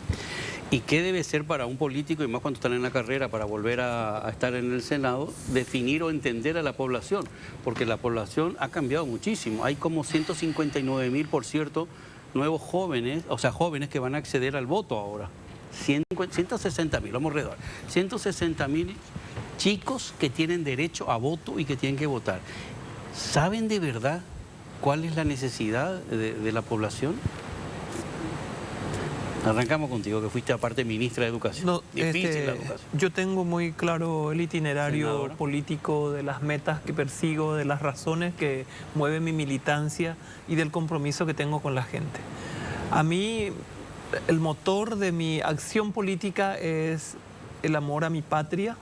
y qué debe ser para un político, y más cuando están en la carrera, para volver a estar en el Senado, definir o entender a la población, porque la población ha cambiado muchísimo. Hay como 159.000, por cierto, nuevos jóvenes, o sea, jóvenes que van a acceder al voto ahora. 160.000, vamos a redondear, 160.000 chicos que tienen derecho a voto y que tienen que votar. ¿Saben de verdad cuál es la necesidad de la población? Arrancamos contigo, que fuiste aparte ministra de Educación. No, Difícil la educación. Yo tengo muy claro el itinerario político de las metas que persigo, de las razones que mueven mi militancia y del compromiso que tengo con la gente. A mí, el motor de mi acción política es el amor a mi patria.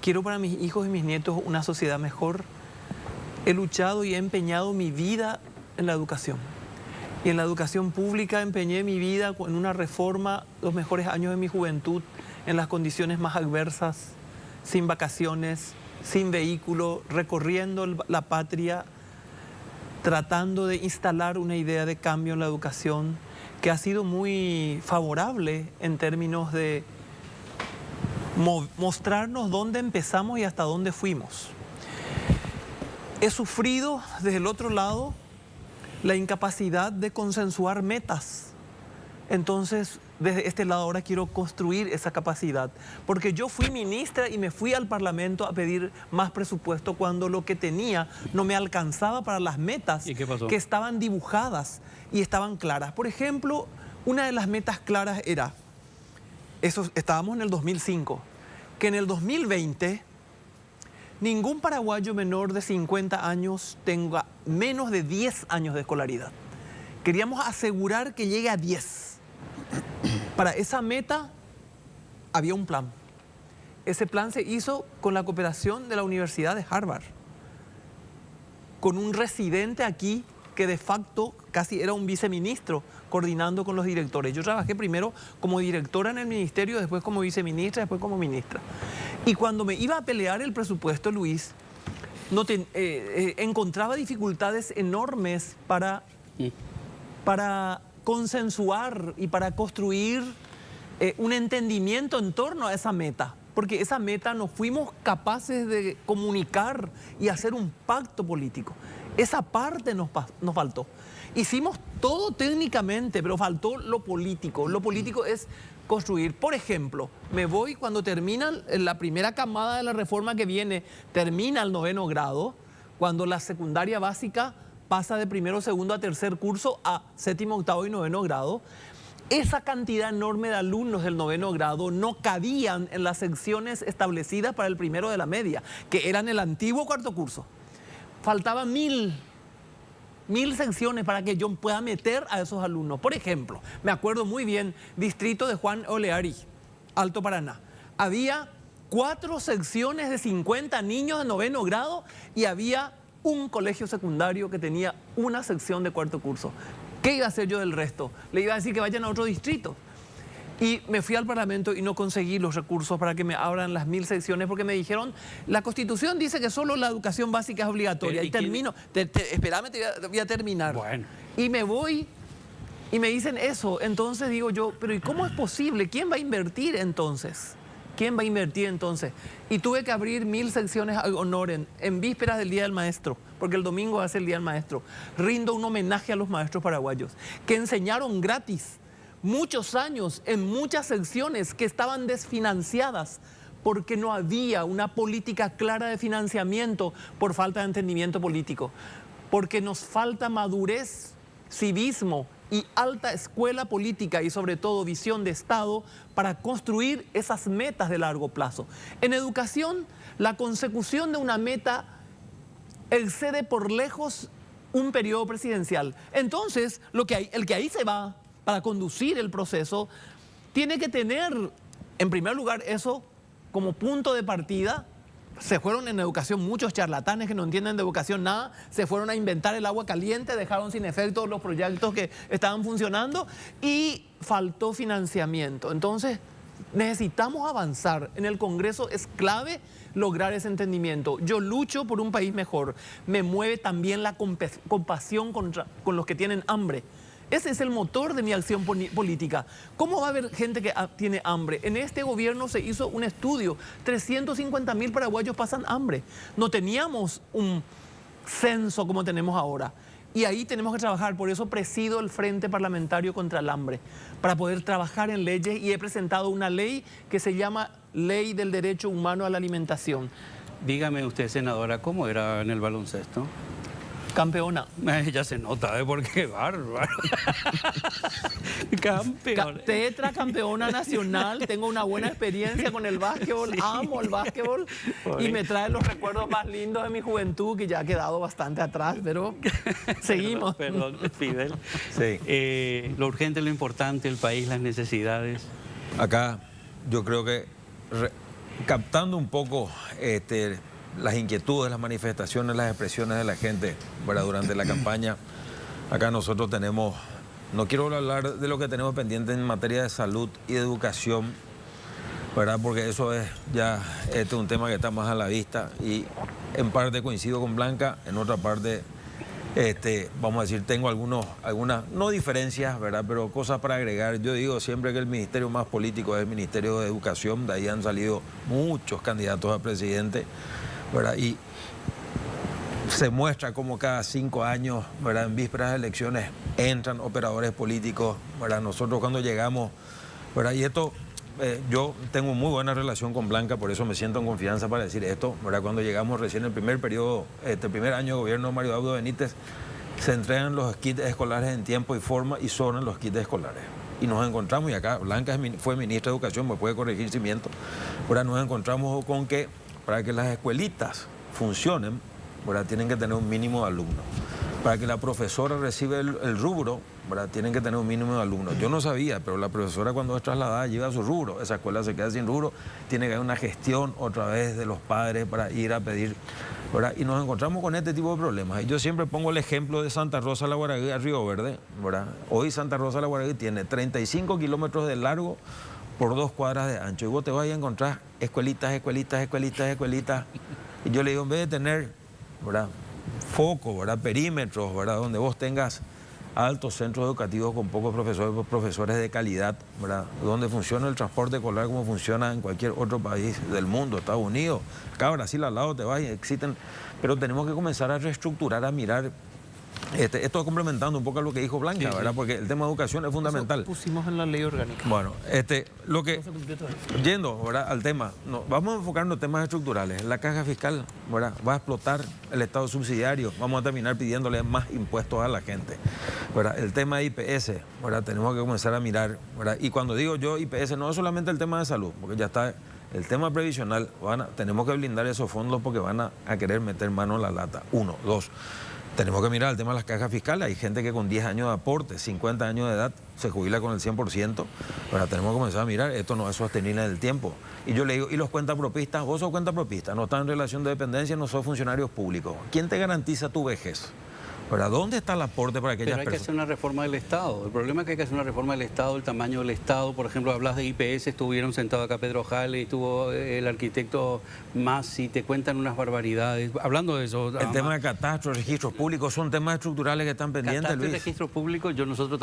Quiero para mis hijos y mis nietos una sociedad mejor. He luchado y he empeñado mi vida en la educación. Y en la educación pública empeñé mi vida en una reforma, los mejores años de mi juventud, en las condiciones más adversas, sin vacaciones, sin vehículo, recorriendo la patria, tratando de instalar una idea de cambio en la educación que ha sido muy favorable en términos de mostrarnos dónde empezamos y hasta dónde fuimos. He sufrido desde el otro lado la incapacidad de consensuar metas. Entonces, desde este lado ahora quiero construir esa capacidad. Porque yo fui ministra y me fui al Parlamento a pedir más presupuesto cuando lo que tenía no me alcanzaba para las metas que estaban dibujadas y estaban claras. Por ejemplo, una de las metas claras era, estábamos en el 2005, que en el 2020... ningún paraguayo menor de 50 años tenga menos de 10 años de escolaridad. Queríamos asegurar que llegue a 10. Para esa meta había un plan. Ese plan se hizo con la cooperación de la Universidad de Harvard, con un residente aquí que de facto casi era un viceministro coordinando con los directores. Yo trabajé primero como directora en el ministerio, después como viceministra, después como ministra. Y cuando me iba a pelear el presupuesto, Luis, encontraba dificultades enormes para consensuar y para construir un entendimiento en torno a esa meta. Porque esa meta no fuimos capaces de comunicar y hacer un pacto político. Esa parte nos faltó. Hicimos todo técnicamente, pero faltó lo político. Lo político es construir. Por ejemplo, me voy cuando termina la primera camada de la reforma que viene, termina el 9º grado, cuando la secundaria básica pasa de primero, segundo a tercer curso a 7º, 8º y 9º grado. Esa cantidad enorme de alumnos del 9º grado no cabían en las secciones establecidas para el primero de la media, que eran el antiguo cuarto curso. Faltaban 1000 secciones para que yo pueda meter a esos alumnos. Por ejemplo, me acuerdo muy bien, distrito de Juan Oleari, Alto Paraná. Había 4 secciones de 50 niños de 9º grado y había un colegio secundario que tenía una sección de cuarto curso. ¿Qué iba a hacer yo del resto? Le iba a decir que vayan a otro distrito. Y me fui al Parlamento y no conseguí los recursos para que me abran las 1000 secciones porque me dijeron, la Constitución dice que solo la educación básica es obligatoria. Y termino, espérame, voy a terminar. Bueno. Y me voy y me dicen eso. Entonces digo yo, pero ¿y cómo es posible? ¿Quién va a invertir entonces? ¿Quién va a invertir entonces? Y tuve que abrir 1000 secciones ad honorem en vísperas del Día del Maestro, porque el domingo va a ser el Día del Maestro. Rindo un homenaje a los maestros paraguayos, que enseñaron gratis muchos años en muchas secciones que estaban desfinanciadas porque no había una política clara de financiamiento por falta de entendimiento político, porque nos falta madurez, civismo y alta escuela política y sobre todo visión de Estado para construir esas metas de largo plazo. En educación, la consecución de una meta excede por lejos un periodo presidencial. Entonces, el que ahí se va para conducir el proceso tiene que tener, en primer lugar, eso como punto de partida. Se fueron en educación muchos charlatanes que no entienden de educación nada, se fueron a inventar el agua caliente, dejaron sin efecto los proyectos que estaban funcionando y faltó financiamiento. Entonces necesitamos avanzar. En el Congreso es clave lograr ese entendimiento. Yo lucho por un país mejor. Me mueve también la compasión con los que tienen hambre. Ese es el motor de mi acción política. ¿Cómo va a haber gente que tiene hambre? En este gobierno se hizo un estudio. 350.000 paraguayos pasan hambre. No teníamos un censo como tenemos ahora. Y ahí tenemos que trabajar. Por eso presido el Frente Parlamentario contra el Hambre, para poder trabajar en leyes. Y he presentado una ley que se llama Ley del Derecho Humano a la Alimentación. Dígame usted, senadora, ¿cómo era en el baloncesto? Campeona. Ya se nota, ¿eh? Porque bárbaro. Campeona. Tetracampeona nacional. Tengo una buena experiencia con el básquetbol. Amo el básquetbol. Y me trae los recuerdos más lindos de mi juventud, que ya ha quedado bastante atrás, pero seguimos. Perdón, Fidel. Sí. Lo urgente, lo importante, el país, las necesidades. Acá yo creo que captando un poco las inquietudes, las manifestaciones, las expresiones de la gente, ¿verdad? Durante la campaña. Acá nosotros tenemos, no quiero hablar de lo que tenemos pendiente en materia de salud y de educación, ¿verdad? Porque eso es ya un tema que está más a la vista y en parte coincido con Blanca, en otra parte, vamos a decir, tengo algunas, no diferencias, ¿verdad? Pero cosas para agregar. Yo digo siempre que el ministerio más político es el Ministerio de Educación, de ahí han salido muchos candidatos a presidente, ¿verdad? Y se muestra como cada 5 años, ¿verdad? En vísperas de elecciones entran operadores políticos, ¿verdad? Nosotros cuando llegamos, ¿verdad? Y esto, yo tengo muy buena relación con Blanca, por eso me siento en confianza para decir esto, ¿verdad? Cuando llegamos recién el primer periodo, primer año de gobierno de Mario Abdo Benítez, se entregan los kits escolares en tiempo y forma y sobran los kits escolares. Y nos encontramos, y acá Blanca fue ministra de Educación, me puede corregir si miento, ¿verdad? Nos encontramos con que para que las escuelitas funcionen, ¿verdad? Tienen que tener un mínimo de alumnos. Para que la profesora reciba el rubro, ¿verdad? Tienen que tener un mínimo de alumnos. Yo no sabía, pero la profesora cuando es trasladada lleva su rubro. Esa escuela se queda sin rubro, tiene que haber una gestión otra vez de los padres para ir a pedir, ¿verdad? Y nos encontramos con este tipo de problemas. Y yo siempre pongo el ejemplo de Santa Rosa la Guaragüe a Río Verde, ¿verdad? Hoy Santa Rosa la Guaragüe tiene 35 kilómetros de largo por 2 cuadras de ancho. Y vos te vas a encontrar escuelitas. Y yo le digo, en vez de tener, ¿verdad? Foco, ¿verdad? Perímetros, ¿verdad? Donde vos tengas altos centros educativos con pocos profesores de calidad, ¿verdad? Donde funciona el transporte escolar como funciona en cualquier otro país del mundo, Estados Unidos, acá Brasil al lado te vas y existen, pero tenemos que comenzar a reestructurar, a mirar Esto complementando un poco a lo que dijo Blanca, ¿verdad? Porque el tema de educación es fundamental. Eso pusimos en la ley orgánica. Bueno, yendo, ¿verdad?, al tema, vamos a enfocarnos en temas estructurales. La caja fiscal, ¿verdad?, va a explotar el Estado subsidiario, vamos a terminar pidiéndole más impuestos a la gente, ¿verdad? El tema de IPS, ¿verdad?, tenemos que comenzar a mirar, ¿verdad? Y cuando digo yo IPS, no es solamente el tema de salud, porque ya está el tema previsional, tenemos que blindar esos fondos porque van a querer meter mano en la lata. 1, 2. Tenemos que mirar el tema de las cajas fiscales. Hay gente que con 10 años de aporte, 50 años de edad, se jubila con el 100%. Ahora tenemos que comenzar a mirar, esto no es sostenible en el tiempo. Y yo le digo, ¿y los cuentapropistas? Vos sos cuentapropista, no estás en relación de dependencia, no sos funcionarios públicos. ¿Quién te garantiza tu vejez? ¿Verdad? ¿Dónde está el aporte para aquellas personas? Pero hay que hacer una reforma del Estado. El problema es que hay que hacer una reforma del Estado, el tamaño del Estado. Por ejemplo, hablas de IPS, estuvieron sentados acá Pedro Jale, estuvo el arquitecto Massi, te cuentan unas barbaridades. Hablando de eso... El tema de catastro, registros públicos, son temas estructurales que están pendientes, catastro Luis. Y registros públicos, nosotros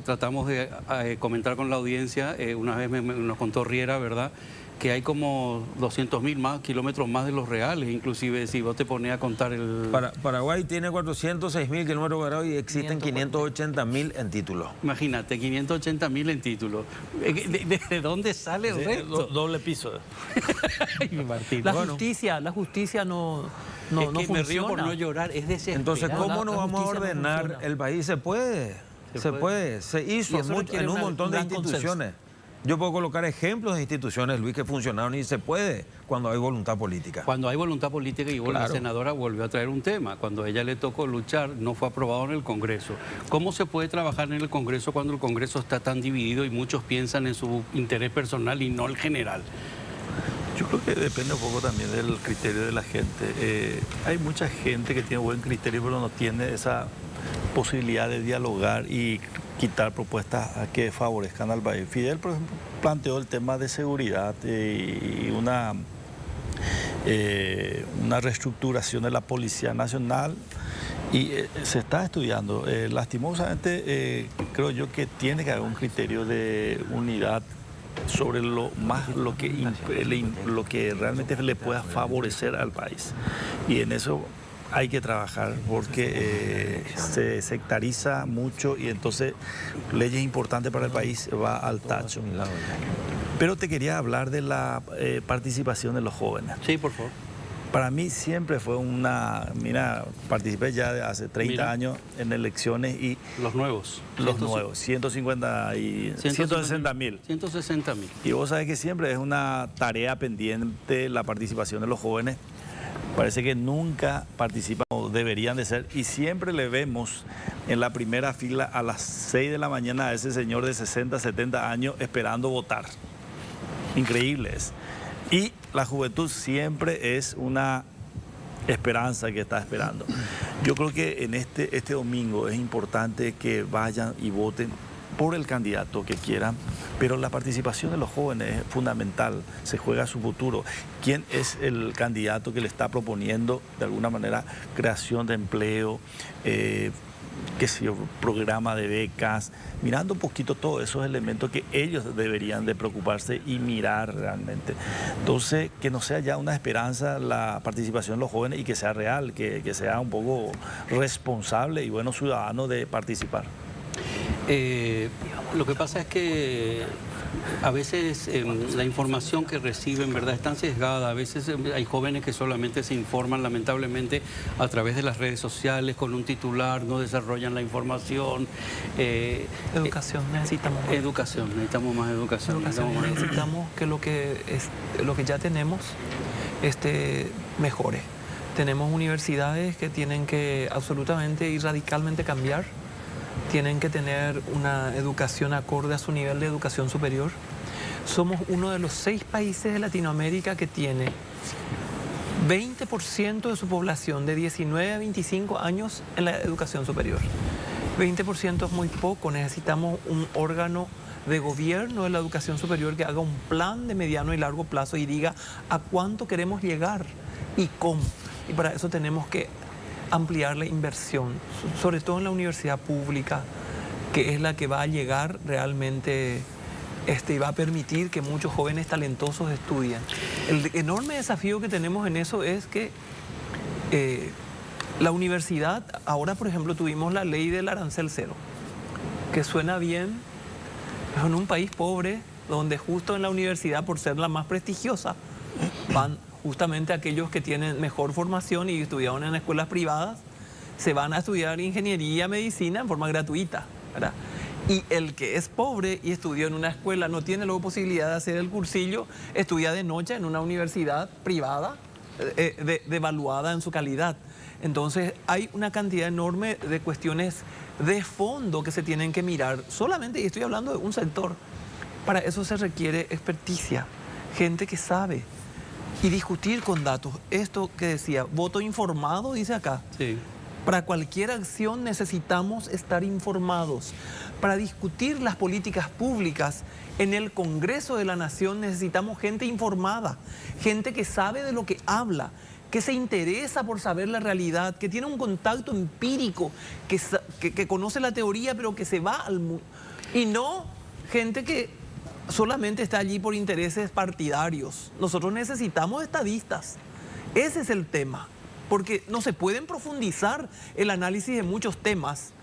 tratamos de comentar con la audiencia, una vez nos contó Riera, ¿verdad?, que hay como 200.000 más kilómetros más de los reales, inclusive si vos te pones a contar el... Paraguay tiene 406.000 kilómetros cuadrados y existen 580.000 en títulos. Imagínate, 580.000 en títulos. ¿De dónde sale el resto? Doble piso. Ay, Martín. La justicia no funciona. Me río por no llorar, es desesperado. Entonces, ¿cómo no vamos a ordenar el país? Se puede. Se hizo en un montón de instituciones. Yo puedo colocar ejemplos de instituciones, Luis, que funcionaron y se puede cuando hay voluntad política. Cuando hay voluntad política, y la senadora volvió a traer un tema. Cuando a ella le tocó luchar, no fue aprobado en el Congreso. ¿Cómo se puede trabajar en el Congreso cuando el Congreso está tan dividido y muchos piensan en su interés personal y no el general? Yo creo que depende un poco también del criterio de la gente. Hay mucha gente que tiene buen criterio, pero no tiene esa posibilidad de dialogar y quitar propuestas que favorezcan al país. Fidel, por ejemplo, planteó el tema de seguridad y una reestructuración de la Policía Nacional y se está estudiando. Lastimosamente, creo yo que tiene que haber un criterio de unidad sobre lo que realmente le pueda favorecer al país. Y en eso hay que trabajar porque se sectariza mucho y entonces leyes importantes para el país va al tacho. Pero te quería hablar de la participación de los jóvenes. Sí, por favor. Para mí siempre fue participé ya hace 30 años en elecciones y... Los nuevos. 160.000. 160.000. Y vos sabés que siempre es una tarea pendiente la participación de los jóvenes. Parece que nunca participan o deberían de ser y siempre le vemos en la primera fila a las 6 de la mañana a ese señor de 60, 70 años esperando votar. Increíble es. Y la juventud siempre es una esperanza que está esperando. Yo creo que en este domingo es importante que vayan y voten por el candidato que quieran, pero la participación de los jóvenes es fundamental, se juega su futuro. ¿Quién es el candidato que le está proponiendo, de alguna manera, creación de empleo, programa de becas? Mirando un poquito todos esos elementos que ellos deberían de preocuparse y mirar realmente. Entonces, que no sea ya una esperanza la participación de los jóvenes y que sea real, que sea un poco responsable y bueno ciudadano de participar. Lo que pasa es que a veces la información que reciben, ¿verdad?, es tan sesgada. A veces hay jóvenes que solamente se informan, lamentablemente, a través de las redes sociales, con un titular, no desarrollan la información. Educación, necesitamos más. Necesitamos más educación. Necesitamos que lo que ya tenemos mejore. Tenemos universidades que tienen que absolutamente y radicalmente cambiar. Tienen que tener una educación acorde a su nivel de educación superior. Somos uno de los 6 países de Latinoamérica que tiene 20% de su población de 19 a 25 años en la educación superior. 20% es muy poco, necesitamos un órgano de gobierno de la educación superior que haga un plan de mediano y largo plazo y diga a cuánto queremos llegar y cómo. Y para eso tenemos que ampliar la inversión, sobre todo en la universidad pública, que es la que va a llegar realmente y va a permitir que muchos jóvenes talentosos estudien. El enorme desafío que tenemos en eso es que La universidad, ahora por ejemplo tuvimos la ley del arancel cero, que suena bien, pero en un país pobre, donde justo en la universidad, por ser la más prestigiosa, van justamente aquellos que tienen mejor formación y estudiaron en escuelas privadas, se van a estudiar ingeniería, medicina en forma gratuita, ¿verdad? Y el que es pobre y estudió en una escuela, no tiene luego posibilidad de hacer el cursillo, estudia de noche en una universidad privada, devaluada en su calidad. Entonces hay una cantidad enorme de cuestiones de fondo que se tienen que mirar solamente, y estoy hablando de un sector. Para eso se requiere experticia, gente que sabe, y discutir con datos. Esto que decía, voto informado, dice acá. Sí. Para cualquier acción necesitamos estar informados. Para discutir las políticas públicas en el Congreso de la Nación necesitamos gente informada, gente que sabe de lo que habla, que se interesa por saber la realidad, que tiene un contacto empírico, que conoce la teoría, pero que se va al mundo. Y no gente que solamente está allí por intereses partidarios. Nosotros necesitamos estadistas. Ese es el tema. Porque no se pueden profundizar el análisis de muchos temas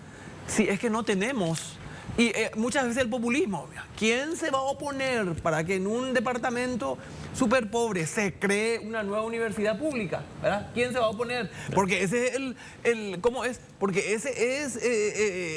si es que no tenemos. Y muchas veces el populismo. ¿Quién se va a oponer para que en un departamento súper pobre se cree una nueva universidad pública? ¿Verdad? ¿Quién se va a oponer? Porque ese es ¿cómo es? Porque ese es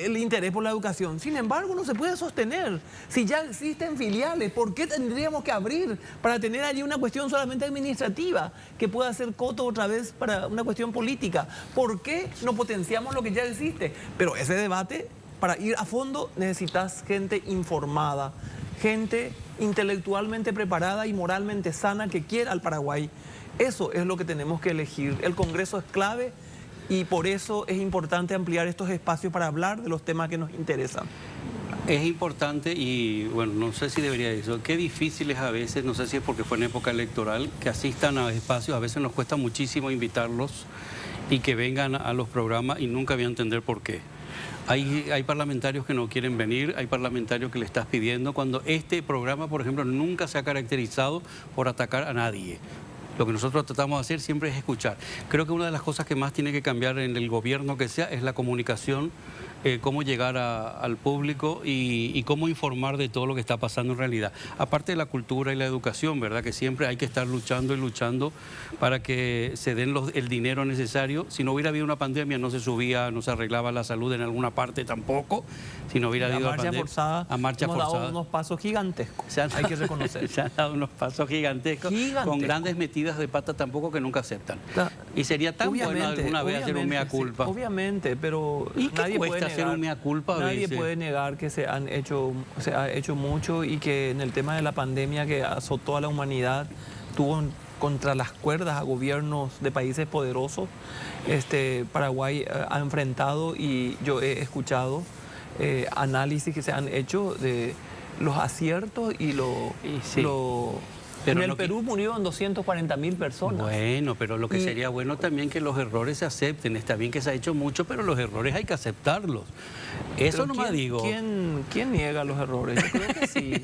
el interés por la educación. Sin embargo, no se puede sostener. Si ya existen filiales, ¿por qué tendríamos que abrir para tener allí una cuestión solamente administrativa que pueda ser coto otra vez para una cuestión política? ¿Por qué no potenciamos lo que ya existe? Pero ese debate, para ir a fondo, necesitas gente informada, gente intelectualmente preparada y moralmente sana que quiera al Paraguay. Eso es lo que tenemos que elegir. El Congreso es clave y por eso es importante ampliar estos espacios para hablar de los temas que nos interesan. Es importante y, bueno, no sé si debería decirlo, qué difícil es a veces, no sé si es porque fue en época electoral, que asistan a espacios, a veces nos cuesta muchísimo invitarlos y que vengan a los programas y nunca voy a entender por qué. Hay parlamentarios que no quieren venir, hay parlamentarios que le estás pidiendo, cuando este programa, por ejemplo, nunca se ha caracterizado por atacar a nadie. Lo que nosotros tratamos de hacer siempre es escuchar. Creo que una de las cosas que más tiene que cambiar en el gobierno que sea es la comunicación, cómo llegar al público y cómo informar de todo lo que está pasando en realidad. Aparte de la cultura y la educación, ¿verdad? Que siempre hay que estar luchando y luchando para que se den el dinero necesario. Si no hubiera habido una pandemia, no se subía, no se arreglaba la salud en alguna parte tampoco. Si no hubiera habido la marcha forzada, hemos dado unos pasos gigantescos, hay que reconocer. Se han dado unos pasos gigantescos, con grandes metidas de pata tampoco que nunca aceptan. Y sería tan bueno alguna vez hacer un mea culpa. Sí, obviamente, pero ¿y qué cuesta hacer un mea culpa a veces? Nadie puede negar que se ha hecho mucho y que en el tema de la pandemia que azotó a la humanidad tuvo contra las cuerdas a gobiernos de países poderosos. Paraguay ha enfrentado, y yo he escuchado análisis que se han hecho de los aciertos y pero en el Perú murieron 240.000 personas. Bueno, pero lo que sería bueno también que los errores se acepten. Está bien que se ha hecho mucho, pero los errores hay que aceptarlos. Eso no me digo. ¿Quién niega los errores? Yo creo que sí.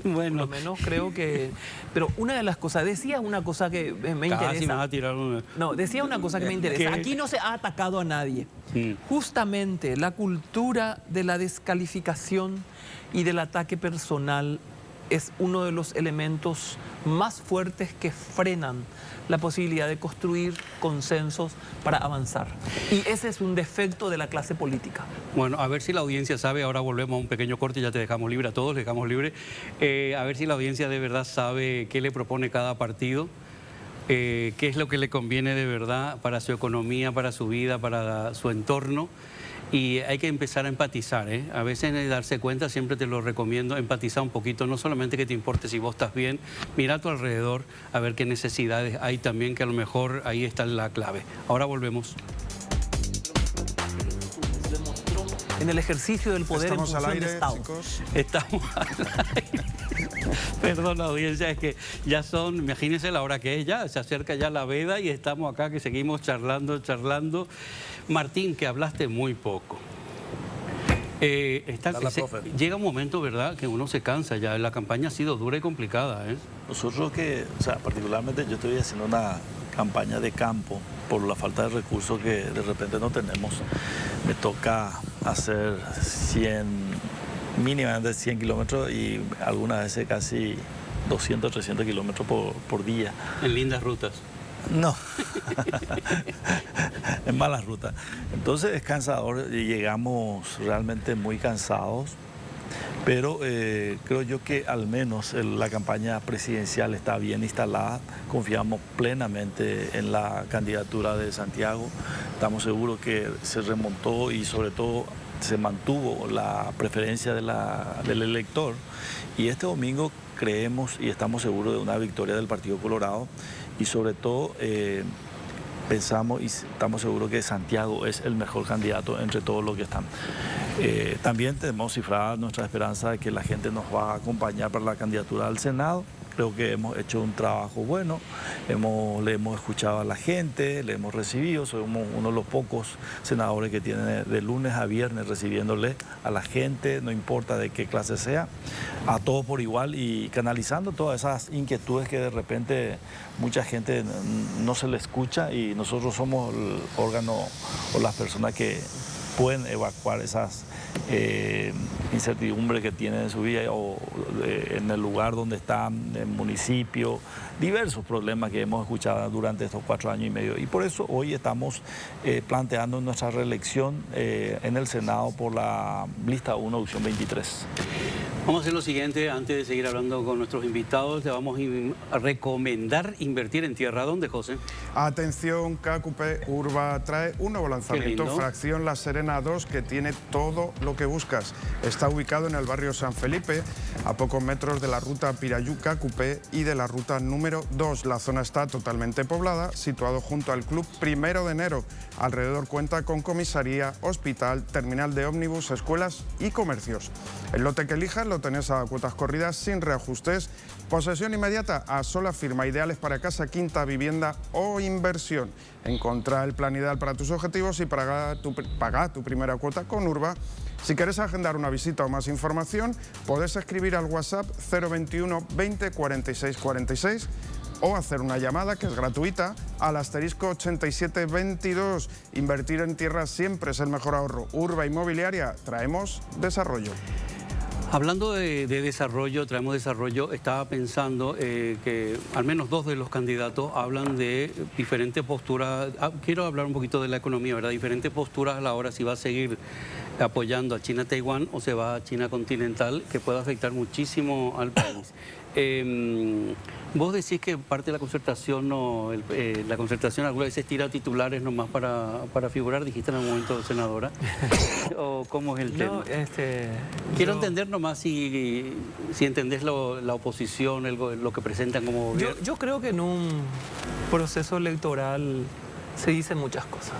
Bueno, por lo menos creo que... Pero una de las cosas, decía una cosa que me interesa. Casi me vas a tirar una... No, decía una cosa que me interesa. Aquí no se ha atacado a nadie. Justamente la cultura de la descalificación y del ataque personal es uno de los elementos más fuertes que frenan la posibilidad de construir consensos para avanzar. Y ese es un defecto de la clase política. Bueno, a ver si la audiencia sabe, ahora volvemos a un pequeño corte y ya te dejamos libre a todos, le dejamos libre. A ver si la audiencia de verdad sabe qué le propone cada partido, qué es lo que le conviene de verdad para su economía, para su vida, para su entorno. Y hay que empezar a empatizar, ¿eh? A veces de darse cuenta, siempre te lo recomiendo, empatizar un poquito, no solamente que te importe si vos estás bien, mira a tu alrededor a ver qué necesidades hay también, que a lo mejor ahí está la clave. Ahora volvemos. En el ejercicio del poder Estamos en función al aire, de Estado. chicos. Estamos al aire. Perdón, la audiencia, es que ya son, imagínense la hora que es ya, se acerca ya la veda y estamos acá que seguimos charlando. Martín, que hablaste muy poco. Llega un momento, ¿verdad?, que uno se cansa ya. La campaña ha sido dura y complicada, ¿eh? Nosotros particularmente yo estoy haciendo una campaña de campo por la falta de recursos que de repente no tenemos, me toca hacer mínimamente 100 kilómetros y algunas veces casi 200, 300 kilómetros por día. En lindas rutas. No, en malas rutas. Entonces es cansador y llegamos realmente muy cansados, pero creo yo que al menos la campaña presidencial está bien instalada. Confiamos plenamente en la candidatura de Santiago. Estamos seguros que se remontó y sobre todo se mantuvo la preferencia del elector. Y este domingo creemos y estamos seguros de una victoria del Partido Colorado. Y sobre todo pensamos y estamos seguros que Santiago es el mejor candidato entre todos los que están. También tenemos cifrada nuestra esperanza de que la gente nos va a acompañar para la candidatura al Senado. Creo que hemos hecho un trabajo bueno, le hemos escuchado a la gente, le hemos recibido, somos uno de los pocos senadores que tienen de lunes a viernes recibiéndole a la gente, no importa de qué clase sea, a todos por igual y canalizando todas esas inquietudes que de repente mucha gente no se le escucha y nosotros somos el órgano o las personas que pueden evacuar esas incertidumbre que tienen en su vida o en el lugar donde están, en el municipio, diversos problemas que hemos escuchado durante estos 4 años y medio. Y por eso hoy estamos planteando nuestra reelección en el Senado por la lista 1, opción 23. Vamos a hacer lo siguiente, antes de seguir hablando con nuestros invitados, le vamos a recomendar invertir en tierra. ¿Dónde, José? Atención, KQP Urba trae un nuevo lanzamiento, Fracción La Serena 2, que tiene todo lo que buscas. Está ubicado en el barrio San Felipe, a pocos metros de la ruta Pirayú-KQP y de la ruta número 2. La zona está totalmente poblada, situado junto al Club 1 de Enero. Alrededor cuenta con comisaría, hospital, terminal de ómnibus, escuelas y comercios. El lote que elijas lo tenés a cuotas corridas sin reajustes, posesión inmediata a sola firma, ideales para casa, quinta, vivienda o inversión. Encontrá el plan ideal para tus objetivos y paga tu primera cuota con Urba. Si quieres agendar una visita o más información, podés escribir al WhatsApp 021 20 46 46 o hacer una llamada, que es gratuita, al asterisco 8722. Invertir en tierra siempre es el mejor ahorro. Urba Inmobiliaria, traemos desarrollo. Hablando de desarrollo, traemos desarrollo, estaba pensando que al menos 2 de los candidatos hablan de diferentes posturas. Quiero hablar un poquito de la economía, ¿verdad? Diferentes posturas a la hora si va a seguir apoyando a China-Taiwán o se va a China continental, que puede afectar muchísimo al país. Vos decís que parte de la concertación, la concertación algunas veces tira titulares nomás para figurar, dijiste en algún momento, senadora, o cómo es el tema. Quiero entender nomás si entendés la oposición, lo que presentan como gobierno. Yo creo que en un proceso electoral se dicen muchas cosas.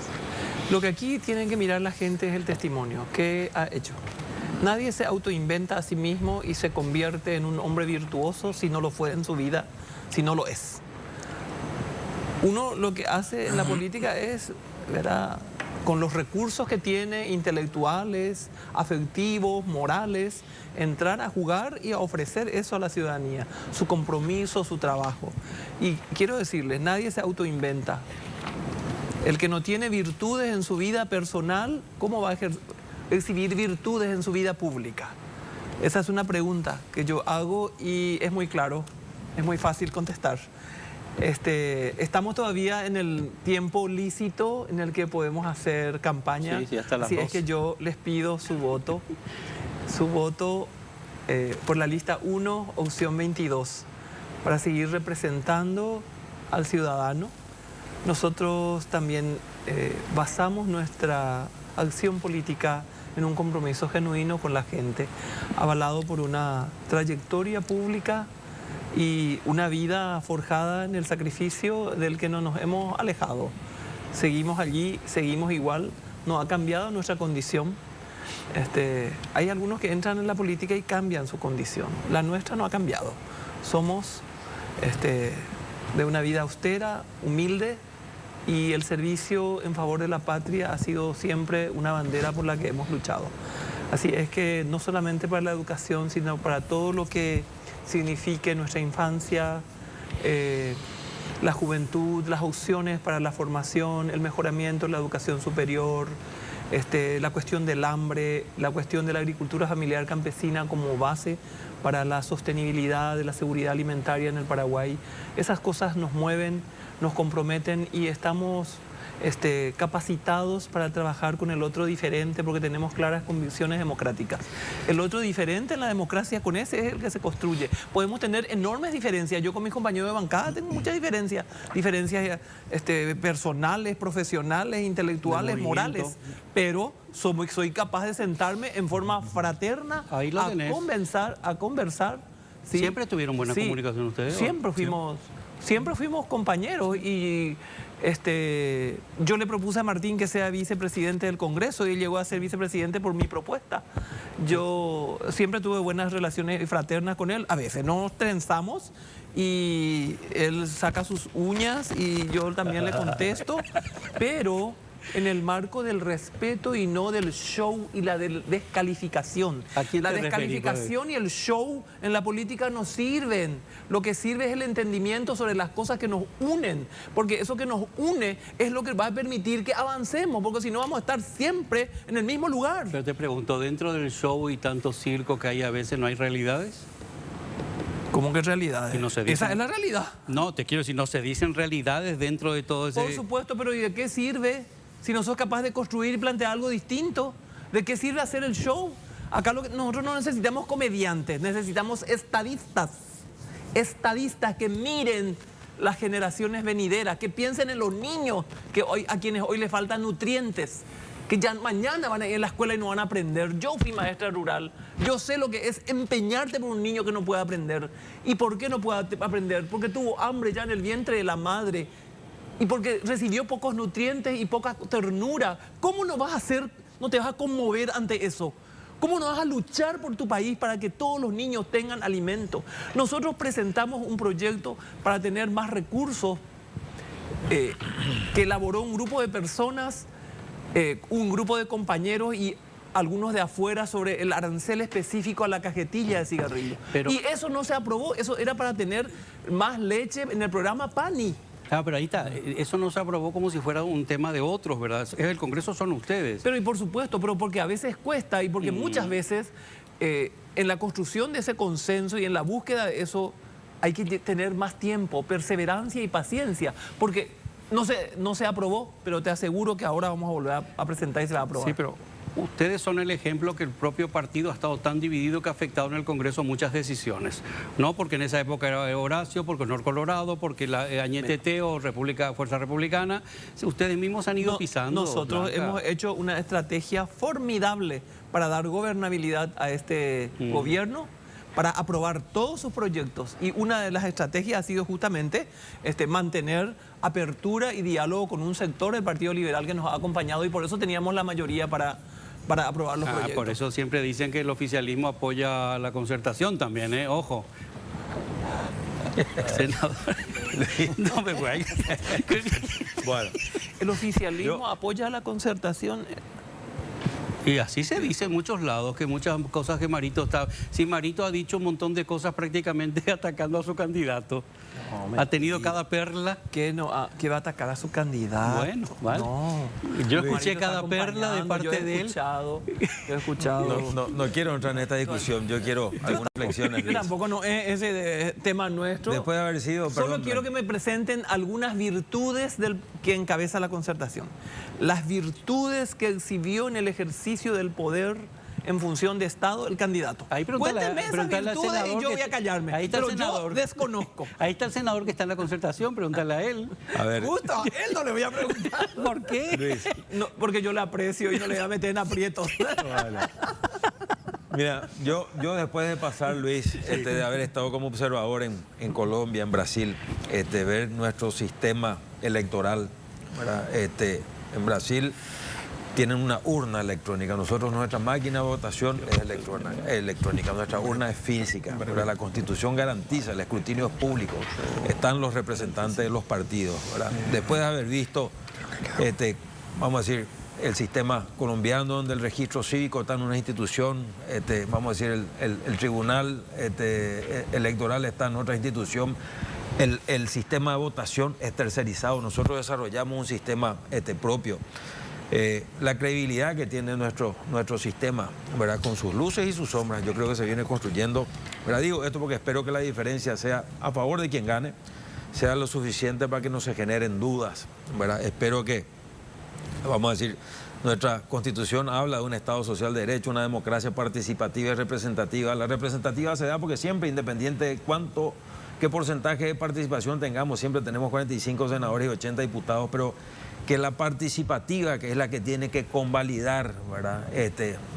Lo que aquí tienen que mirar la gente es el testimonio, qué ha hecho. Nadie se autoinventa a sí mismo y se convierte en un hombre virtuoso si no lo fue en su vida, si no lo es. Uno lo que hace en la política es, ¿verdad?, con los recursos que tiene, intelectuales, afectivos, morales, entrar a jugar y a ofrecer eso a la ciudadanía, su compromiso, su trabajo. Y quiero decirles, nadie se autoinventa. El que no tiene virtudes en su vida personal, ¿cómo va a exhibir virtudes en su vida pública? Esa es una pregunta que yo hago y es muy claro, es muy fácil contestar. Estamos todavía en el tiempo lícito en el que podemos hacer campaña. Sí, hasta las Así 2. es que yo les pido su voto por la lista 1, opción 22, para seguir representando al ciudadano. Nosotros también basamos nuestra acción política en un compromiso genuino con la gente, avalado por una trayectoria pública y una vida forjada en el sacrificio del que no nos hemos alejado. Seguimos allí, seguimos igual, no ha cambiado nuestra condición. Hay algunos que entran en la política y cambian su condición. La nuestra no ha cambiado. Somos de una vida austera, humilde, y el servicio en favor de la patria ha sido siempre una bandera por la que hemos luchado. Así es que no solamente para la educación, sino para todo lo que signifique nuestra infancia, la juventud, las opciones para la formación, el mejoramiento de la educación superior, la cuestión del hambre, la cuestión de la agricultura familiar campesina como base para la sostenibilidad de la seguridad alimentaria en el Paraguay. Esas cosas nos mueven, nos comprometen y estamos capacitados para trabajar con el otro diferente porque tenemos claras convicciones democráticas. El otro diferente en la democracia, con ese es el que se construye. Podemos tener enormes diferencias. Yo con mis compañeros de bancada tengo muchas diferencias personales, profesionales, intelectuales, morales, pero soy capaz de sentarme en forma fraterna a conversar. ¿Sí? ¿Siempre tuvieron buena comunicación ustedes? Siempre fuimos compañeros y yo le propuse a Martín que sea vicepresidente del Congreso y él llegó a ser vicepresidente por mi propuesta. Yo siempre tuve buenas relaciones fraternas con él. A veces nos trenzamos y él saca sus uñas y yo también le contesto, pero en el marco del respeto y no del show y la descalificación. La descalificación y el show en la política no sirven. Lo que sirve es el entendimiento sobre las cosas que nos unen, porque eso que nos une es lo que va a permitir que avancemos, porque si no vamos a estar siempre en el mismo lugar. Pero te pregunto, dentro del show y tanto circo que hay a veces, ¿no hay realidades? ¿Cómo que realidades? No se dicen. Esa es la realidad. No, te quiero decir, no se dicen realidades dentro de todo ese... Por supuesto, pero ¿y de qué sirve? Si no sos capaz de construir y plantear algo distinto, ¿de qué sirve hacer el show? Acá nosotros no necesitamos comediantes, necesitamos estadistas que miren las generaciones venideras, que piensen en los niños a quienes hoy les faltan nutrientes, que ya mañana van a ir a la escuela y no van a aprender. Yo fui maestra rural, yo sé lo que es empeñarte por un niño que no puede aprender. ¿Y por qué no puede aprender? Porque tuvo hambre ya en el vientre de la madre. Y porque recibió pocos nutrientes y poca ternura. ¿Cómo no vas a no te vas a conmover ante eso? ¿Cómo no vas a luchar por tu país para que todos los niños tengan alimento? Nosotros presentamos un proyecto para tener más recursos que elaboró un grupo de personas, un grupo de compañeros y algunos de afuera sobre el arancel específico a la cajetilla de cigarrillo. Y eso no se aprobó, eso era para tener más leche en el programa PANI. Ah, pero ahí está, eso no se aprobó como si fuera un tema de otros, ¿verdad? El Congreso son ustedes. Pero y por supuesto, pero porque a veces cuesta y porque muchas veces en la construcción de ese consenso y en la búsqueda de eso hay que tener más tiempo, perseverancia y paciencia, porque no se aprobó, pero te aseguro que ahora vamos a volver a presentar y se va a aprobar. Sí, pero ustedes son el ejemplo que el propio partido ha estado tan dividido que ha afectado en el Congreso muchas decisiones. No porque en esa época era Horacio, porque Honor Colorado, porque la Añetete o Fuerza Republicana. Ustedes mismos han ido pisando. Nosotros hemos hecho una estrategia formidable para dar gobernabilidad a este gobierno, para aprobar todos sus proyectos. Y una de las estrategias ha sido justamente mantener apertura y diálogo con un sector del Partido Liberal que nos ha acompañado y por eso teníamos la mayoría para aprobar los proyectos. Por eso siempre dicen que el oficialismo apoya la concertación también, ¿eh? Ojo. Senador. No me voy. Bueno, el oficialismo apoya la concertación. Y así se dice en muchos lados, que muchas cosas que Marito está... Si Marito ha dicho un montón de cosas prácticamente atacando a su candidato. No, ha tenido cada perla. Que va a atacar a su candidato. Bueno, vale. No. Yo escuché cada perla de parte de él. Yo he escuchado. No quiero entrar en esta discusión, yo quiero algunas reflexiones. Tampoco no es ese tema nuestro. Después de haber sido... Solo quiero que me presenten algunas virtudes que encabeza la concertación. Las virtudes que exhibió en el ejercicio del poder en función de Estado el candidato. Cuéntenme esas virtudes y yo voy a callarme. Ahí está el senador. Yo desconozco. Ahí está el senador que está en la concertación, pregúntale a él. A ver. Justo a él no le voy a preguntar. ¿Por qué? Luis. No, porque yo le aprecio y no le voy a meter en aprietos. Vale. Mira, yo después de pasar, Luis, de haber estado como observador en Colombia, en Brasil, ver nuestro sistema electoral, ¿verdad? En Brasil tienen una urna electrónica. Nosotros, nuestra máquina de votación es electrónica, nuestra urna es física. ¿Verdad? La Constitución garantiza, el escrutinio es público, están los representantes de los partidos, ¿verdad? Después de haber visto, vamos a decir, el sistema colombiano, donde el registro cívico está en una institución, vamos a decir, el tribunal electoral está en otra institución, el sistema de votación es tercerizado. Nosotros desarrollamos un sistema propio. La credibilidad que tiene nuestro sistema, ¿verdad? Con sus luces y sus sombras, yo creo que se viene construyendo, ¿verdad? Digo esto porque espero que la diferencia sea a favor de quien gane, sea lo suficiente para que no se generen dudas, ¿verdad? Espero que, vamos a decir, nuestra Constitución habla de un Estado social de derecho, una democracia participativa y representativa. La representativa se da porque siempre, independiente de qué porcentaje de participación tengamos, siempre tenemos 45 senadores y 80 diputados, pero que la participativa, que es la que tiene que convalidar, ¿verdad?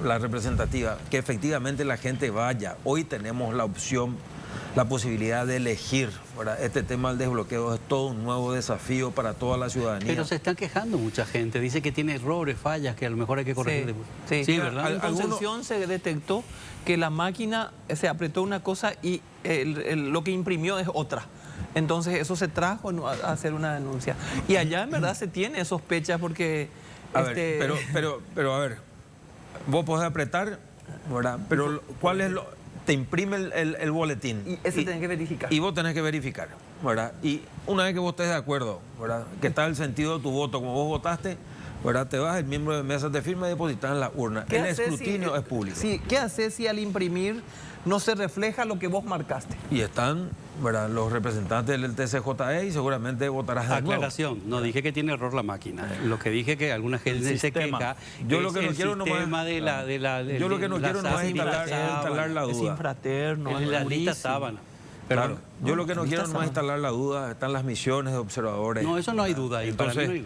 La representativa, que efectivamente la gente vaya. Hoy tenemos la opción, la posibilidad de elegir, ¿verdad? Este tema del desbloqueo es todo un nuevo desafío para toda la ciudadanía. Pero se están quejando mucha gente, dice que tiene errores, fallas, que a lo mejor hay que corregir. Sí, ¿verdad? En Concepción se detectó que la máquina se apretó una cosa y lo que imprimió es otra. Entonces eso se trajo a hacer una denuncia. Y allá en verdad se tiene sospechas porque... Pero a ver, vos podés apretar, ¿verdad? Pero ¿cuál es lo...? Te imprime el boletín. Y ese tenés que verificar. Y vos tenés que verificar, ¿verdad? Y una vez que vos estés de acuerdo, ¿verdad? Que está el sentido de tu voto, como vos votaste, ¿verdad? Te vas, el miembro de mesa te firma y depositas en la urna. El escrutinio es público. Sí, ¿qué haces si al imprimir no se refleja lo que vos marcaste? Y están, ¿verdad?, los representantes del TCJE y seguramente votarás de nuevo. Aclaración, no dije que tiene error la máquina. Lo que dije que alguna gente se queja. Yo lo que no quiero nomás... Yo lo que no quiero nomás es instalar la duda. Es infraterno, es la lista sábana. Claro, yo lo que no quiero nomás es instalar la duda. Están las misiones de observadores. No, eso no hay duda. Entonces,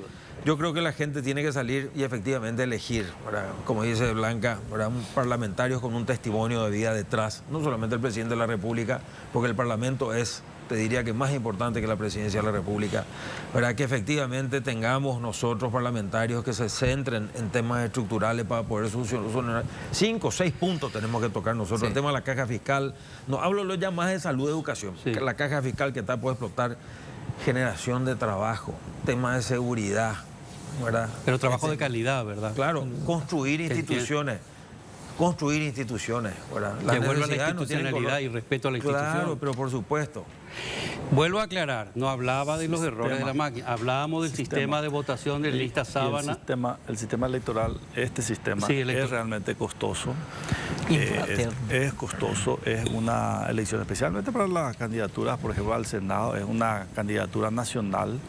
yo creo que la gente tiene que salir y efectivamente elegir, ¿verdad? Como dice Blanca, ¿verdad? Parlamentarios con un testimonio de vida detrás, no solamente el presidente de la República, porque el Parlamento es, te diría que más importante que la presidencia de la República, ¿verdad? Que efectivamente tengamos nosotros parlamentarios que se centren en temas estructurales para poder solucionar. 5 o 6 puntos tenemos que tocar nosotros. Sí. El tema de la caja fiscal, no hablo ya más de salud y educación, sí. La caja fiscal que está puede explotar, generación de trabajo, tema de seguridad, ¿verdad? Pero trabajo de calidad, ¿verdad? Claro, construir instituciones. Construir instituciones, ¿verdad? Que vuelva a la institucionalidad y respeto a la institución. Claro, pero por supuesto. Vuelvo a aclarar, no hablaba de los errores de la máquina, hablábamos del sistema de votación de lista sábana. El sistema electoral, este sistema es realmente costoso. Es costoso, es una elección, especialmente para las candidaturas, por ejemplo, al Senado, es una candidatura nacional.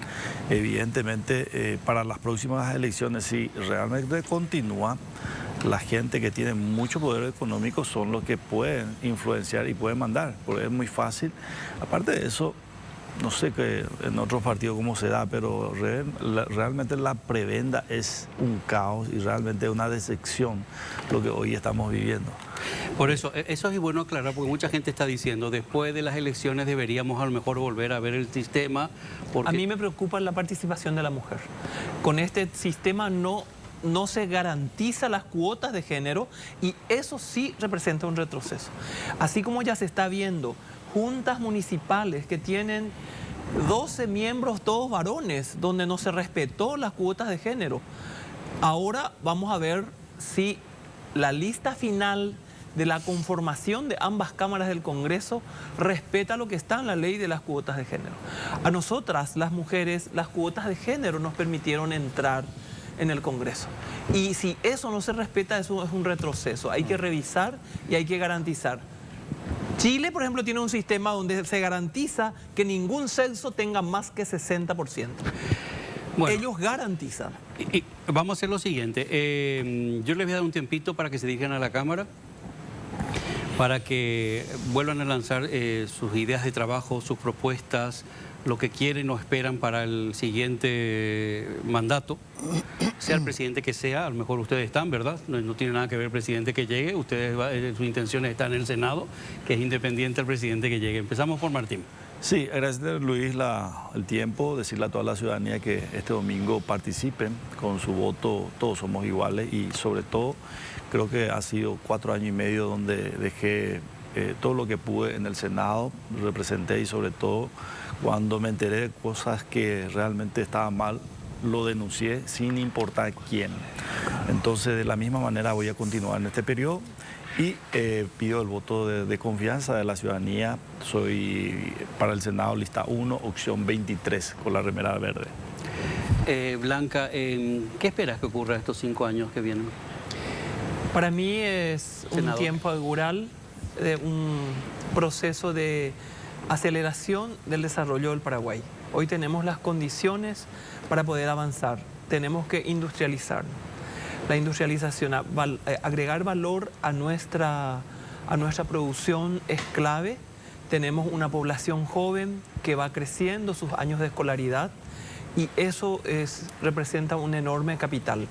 Evidentemente, para las próximas elecciones, si realmente continúa, la gente que tiene mucho poder económico son los que pueden influenciar y pueden mandar, porque es muy fácil. Aparte de eso, no sé que en otros partidos cómo se da, pero realmente la prebenda es un caos y realmente una decepción lo que hoy estamos viviendo. Por eso es bueno aclarar, porque mucha gente está diciendo, después de las elecciones deberíamos a lo mejor volver a ver el sistema. Porque... A mí me preocupa la participación de la mujer. Con este sistema no se garantiza las cuotas de género y eso sí representa un retroceso. Así como ya se está viendo juntas municipales que tienen 12 miembros, todos varones, donde no se respetó las cuotas de género. Ahora vamos a ver si la lista final de la conformación de ambas cámaras del Congreso respeta lo que está en la ley de las cuotas de género. A nosotras, las mujeres, las cuotas de género nos permitieron entrar en el Congreso. Y si eso no se respeta, eso es un retroceso. Hay que revisar y hay que garantizar. Chile, por ejemplo, tiene un sistema donde se garantiza que ningún sexo tenga más que 60%. Bueno, ellos garantizan. Y vamos a hacer lo siguiente. Yo les voy a dar un tiempito para que se dirijan a la Cámara, para que vuelvan a lanzar sus ideas de trabajo, sus propuestas, lo que quieren o esperan para el siguiente mandato, sea el presidente que sea. A lo mejor ustedes están, ¿verdad? No tiene nada que ver el presidente que llegue, ustedes, sus intenciones están en el Senado, que es independiente al presidente que llegue. Empezamos por Martín. Sí, agradecer, Luis, el tiempo, decirle a toda la ciudadanía que este domingo participen con su voto. Todos somos iguales y sobre todo creo que ha sido 4 años y medio donde dejé todo lo que pude en el Senado, representé y sobre todo cuando me enteré de cosas que realmente estaban mal, lo denuncié sin importar quién. Entonces, de la misma manera voy a continuar en este periodo Y pido el voto de confianza de la ciudadanía. Soy para el Senado lista 1, opción 23, con la remera verde. Blanca, ¿qué esperas que ocurra estos 5 años que vienen? Para mí es un tiempo augural de un proceso de aceleración del desarrollo del Paraguay. Hoy tenemos las condiciones para poder avanzar. Tenemos que industrializar. La industrialización, agregar valor a nuestra producción es clave. Tenemos una población joven que va creciendo sus años de escolaridad y eso representa un enorme capital.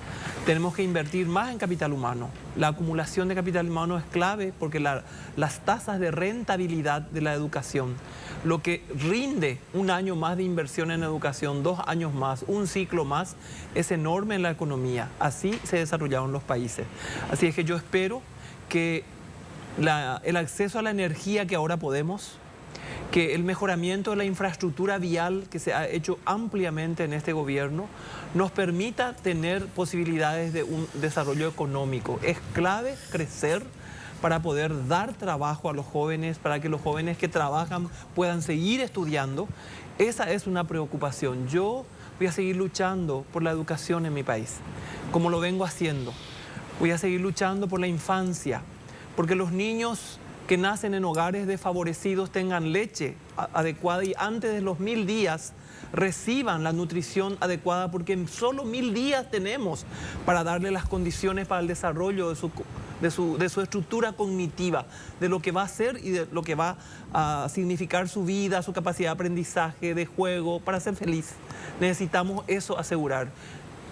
Tenemos que invertir más en capital humano. La acumulación de capital humano es clave porque las tasas de rentabilidad de la educación, lo que rinde un año más de inversión en educación, 2 años más, un ciclo más, es enorme en la economía. Así se desarrollaron los países. Así es que yo espero que el acceso a la energía que ahora podemos, que el mejoramiento de la infraestructura vial que se ha hecho ampliamente en este gobierno nos permita tener posibilidades de un desarrollo económico. Es clave crecer para poder dar trabajo a los jóvenes, para que los jóvenes que trabajan puedan seguir estudiando. Esa es una preocupación. Yo voy a seguir luchando por la educación en mi país, como lo vengo haciendo. Voy a seguir luchando por la infancia, porque los niños que nacen en hogares desfavorecidos tengan leche adecuada y antes de los 1000 días reciban la nutrición adecuada, porque en solo 1000 días tenemos para darle las condiciones para el desarrollo de su estructura cognitiva, de lo que va a ser y de lo que va a significar su vida, su capacidad de aprendizaje, de juego, para ser feliz. Necesitamos eso asegurar.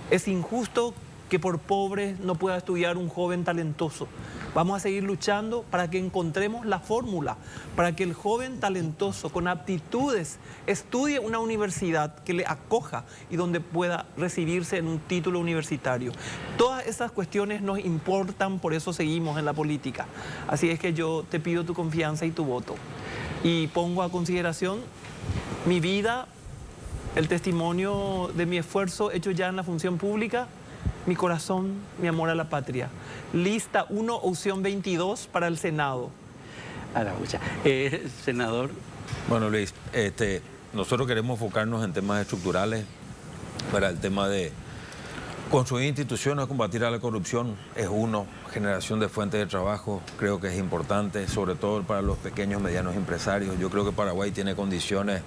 Es injusto que por pobres no pueda estudiar un joven talentoso. Vamos a seguir luchando para que encontremos la fórmula, para que el joven talentoso con aptitudes estudie una universidad que le acoja y donde pueda recibirse en un título universitario. Todas esas cuestiones nos importan, por eso seguimos en la política. Así es que yo te pido tu confianza y tu voto. Y pongo a consideración mi vida, el testimonio de mi esfuerzo hecho ya en la función pública, mi corazón, mi amor a la patria. Lista 1, opción 22 para el Senado. A la lucha. Senador. Bueno, Luis, nosotros queremos enfocarnos en temas estructurales para el tema de construir instituciones, combatir a la corrupción. Es uno, generación de fuentes de trabajo, creo que es importante, sobre todo para los pequeños, medianos empresarios. Yo creo que Paraguay tiene condiciones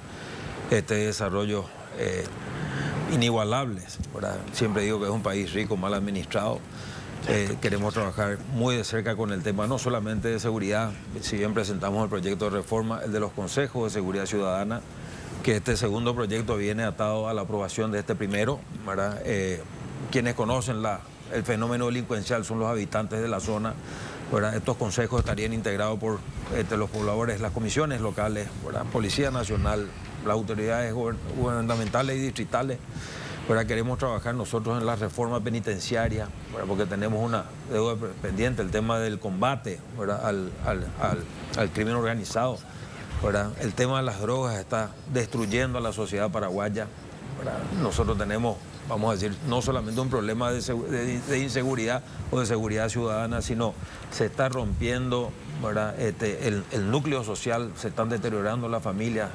de desarrollo inigualables, ¿verdad? Siempre digo que es un país rico, mal administrado. Queremos trabajar muy de cerca con el tema, no solamente de seguridad, si bien presentamos el proyecto de reforma, el de los consejos de seguridad ciudadana, que este segundo proyecto viene atado a la aprobación de este primero, ¿verdad? Quienes conocen el fenómeno delincuencial son los habitantes de la zona, ¿verdad? Estos consejos estarían integrados por los pobladores, las comisiones locales, ¿verdad? Policía Nacional, las autoridades gubernamentales y distritales. ¿Verdad? Queremos trabajar nosotros en la reforma penitenciaria, ¿verdad? Porque tenemos una deuda pendiente, el tema del combate, ¿verdad? al crimen organizado, ¿verdad? El tema de las drogas está destruyendo a la sociedad paraguaya, ¿verdad? Nosotros tenemos, vamos a decir, no solamente un problema de inseguridad o de seguridad ciudadana, sino se está rompiendo, ¿verdad? El núcleo social, se están deteriorando las familias.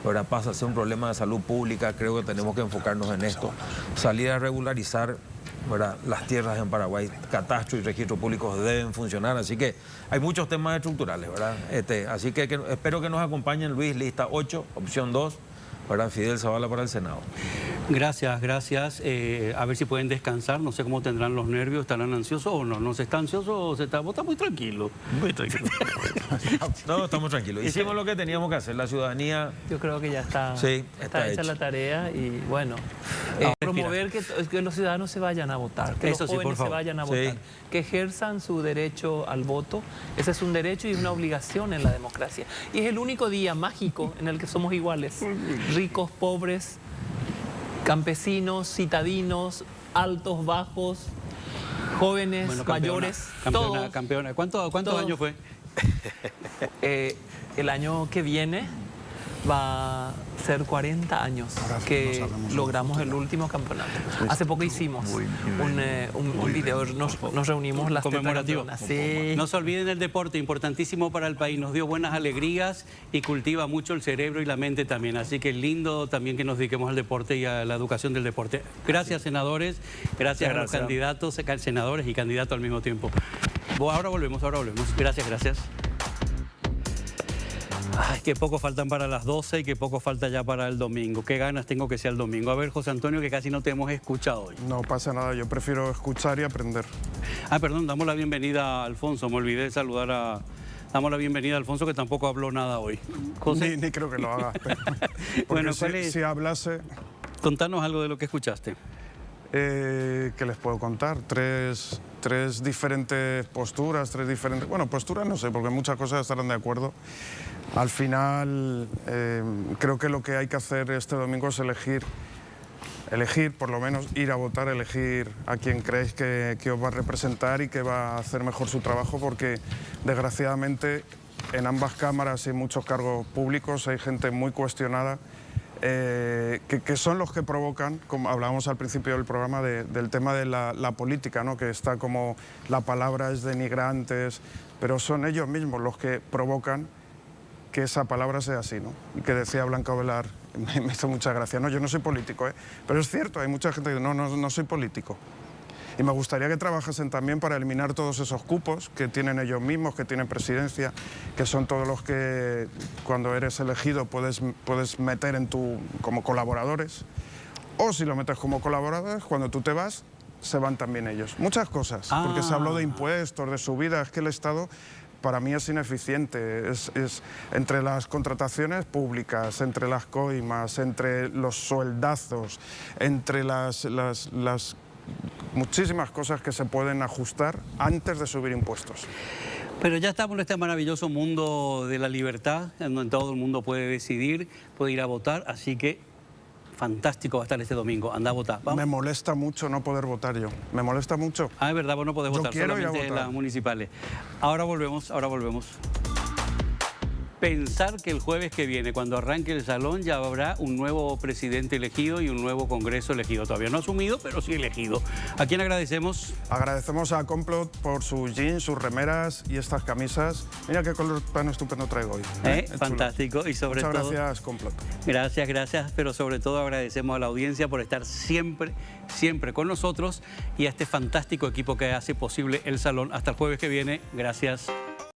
Ahora pasa a ser un problema de salud pública, creo que tenemos que enfocarnos en esto. Salir a regularizar, ¿verdad? Las tierras en Paraguay, catastro y registro públicos deben funcionar, así que hay muchos temas estructurales, ¿verdad? Así que espero que nos acompañen, Luis, lista 8, opción 2, ¿verdad? Fidel Zavala para el Senado. Gracias, gracias. A ver si pueden descansar, no sé cómo tendrán los nervios, estarán ansiosos o no. ¿No se está ansioso o se está? Vos estás muy tranquilo. Muy tranquilo. No, estamos tranquilos. Hicimos lo que teníamos que hacer, la ciudadanía. Yo creo que ya está, sí, está hecha la tarea y bueno, promover que los ciudadanos se vayan a votar, que eso los jóvenes sí, se vayan a votar, que ejerzan su derecho al voto. Ese es un derecho y una obligación en la democracia. Y es el único día mágico en el que somos iguales, ricos, pobres, campesinos, citadinos, altos, bajos, jóvenes, bueno, mayores, todos. Campeona. ¿Cuántos años fue? El año que viene va a ser 40 años que logramos el último campeonato. Hace poco hicimos un video, nos reunimos las conmemorativo. Sí. No se olviden del deporte, importantísimo para el país, nos dio buenas alegrías y cultiva mucho el cerebro y la mente también, así que lindo también que nos dediquemos al deporte y a la educación del deporte. Gracias, senadores, gracias a los candidatos, senadores y candidatos al mismo tiempo. Ahora volvemos. Gracias. Ay, qué poco faltan para las 12 y qué poco falta ya para el domingo. Qué ganas tengo que sea el domingo. A ver, José Antonio, que casi no te hemos escuchado hoy. No pasa nada, yo prefiero escuchar y aprender. Perdón, damos la bienvenida a Alfonso. Me olvidé de saludar Damos la bienvenida a Alfonso, que tampoco habló nada hoy. José. Ni creo que lo haga. Bueno, si hablase... Contanos algo de lo que escuchaste. ¿Qué les puedo contar? Tres diferentes posturas, Bueno, posturas no sé, porque muchas cosas estarán de acuerdo. Al final, creo que lo que hay que hacer este domingo es elegir, por lo menos ir a votar, elegir a quien creéis que os va a representar y que va a hacer mejor su trabajo, porque desgraciadamente en ambas cámaras y en muchos cargos públicos hay gente muy cuestionada, que son los que provocan, como hablábamos al principio del programa, del tema de la política, ¿no? Que está como la palabra es denigrantes, pero son ellos mismos los que provocan que esa palabra sea así, ¿no? Y que decía Blanca Ovelar, me hizo mucha gracia, no, yo no soy político, pero es cierto, hay mucha gente que dice, no soy político. Y me gustaría que trabajasen también para eliminar todos esos cupos que tienen ellos mismos, que tienen presidencia, que son todos los que cuando eres elegido puedes meter como colaboradores. O si lo metes como colaboradores, cuando tú te vas, se van también ellos. Muchas cosas, porque se habló de impuestos, de subidas, es que el Estado para mí es ineficiente, es entre las contrataciones públicas, entre las coimas, entre los sueldazos, entre las muchísimas cosas que se pueden ajustar antes de subir impuestos. Pero ya estamos en este maravilloso mundo de la libertad, en donde todo el mundo puede decidir, puede ir a votar, así que fantástico va a estar este domingo. Anda a votar. ¿Vamos? Me molesta mucho no poder votar yo. Me molesta mucho. Es verdad, vos no podés votar, solamente en las municipales. Ahora volvemos. Pensar que el jueves que viene, cuando arranque el salón, ya habrá un nuevo presidente elegido y un nuevo Congreso elegido. Todavía no asumido, pero sí elegido. ¿A quién agradecemos? Agradecemos a Complot por sus jeans, sus remeras y estas camisas. Mira qué color tan estupendo traigo hoy. Fantástico. Y sobre Muchas todo, gracias, Complot. Gracias, pero sobre todo agradecemos a la audiencia por estar siempre con nosotros y a este fantástico equipo que hace posible el salón. Hasta el jueves que viene. Gracias.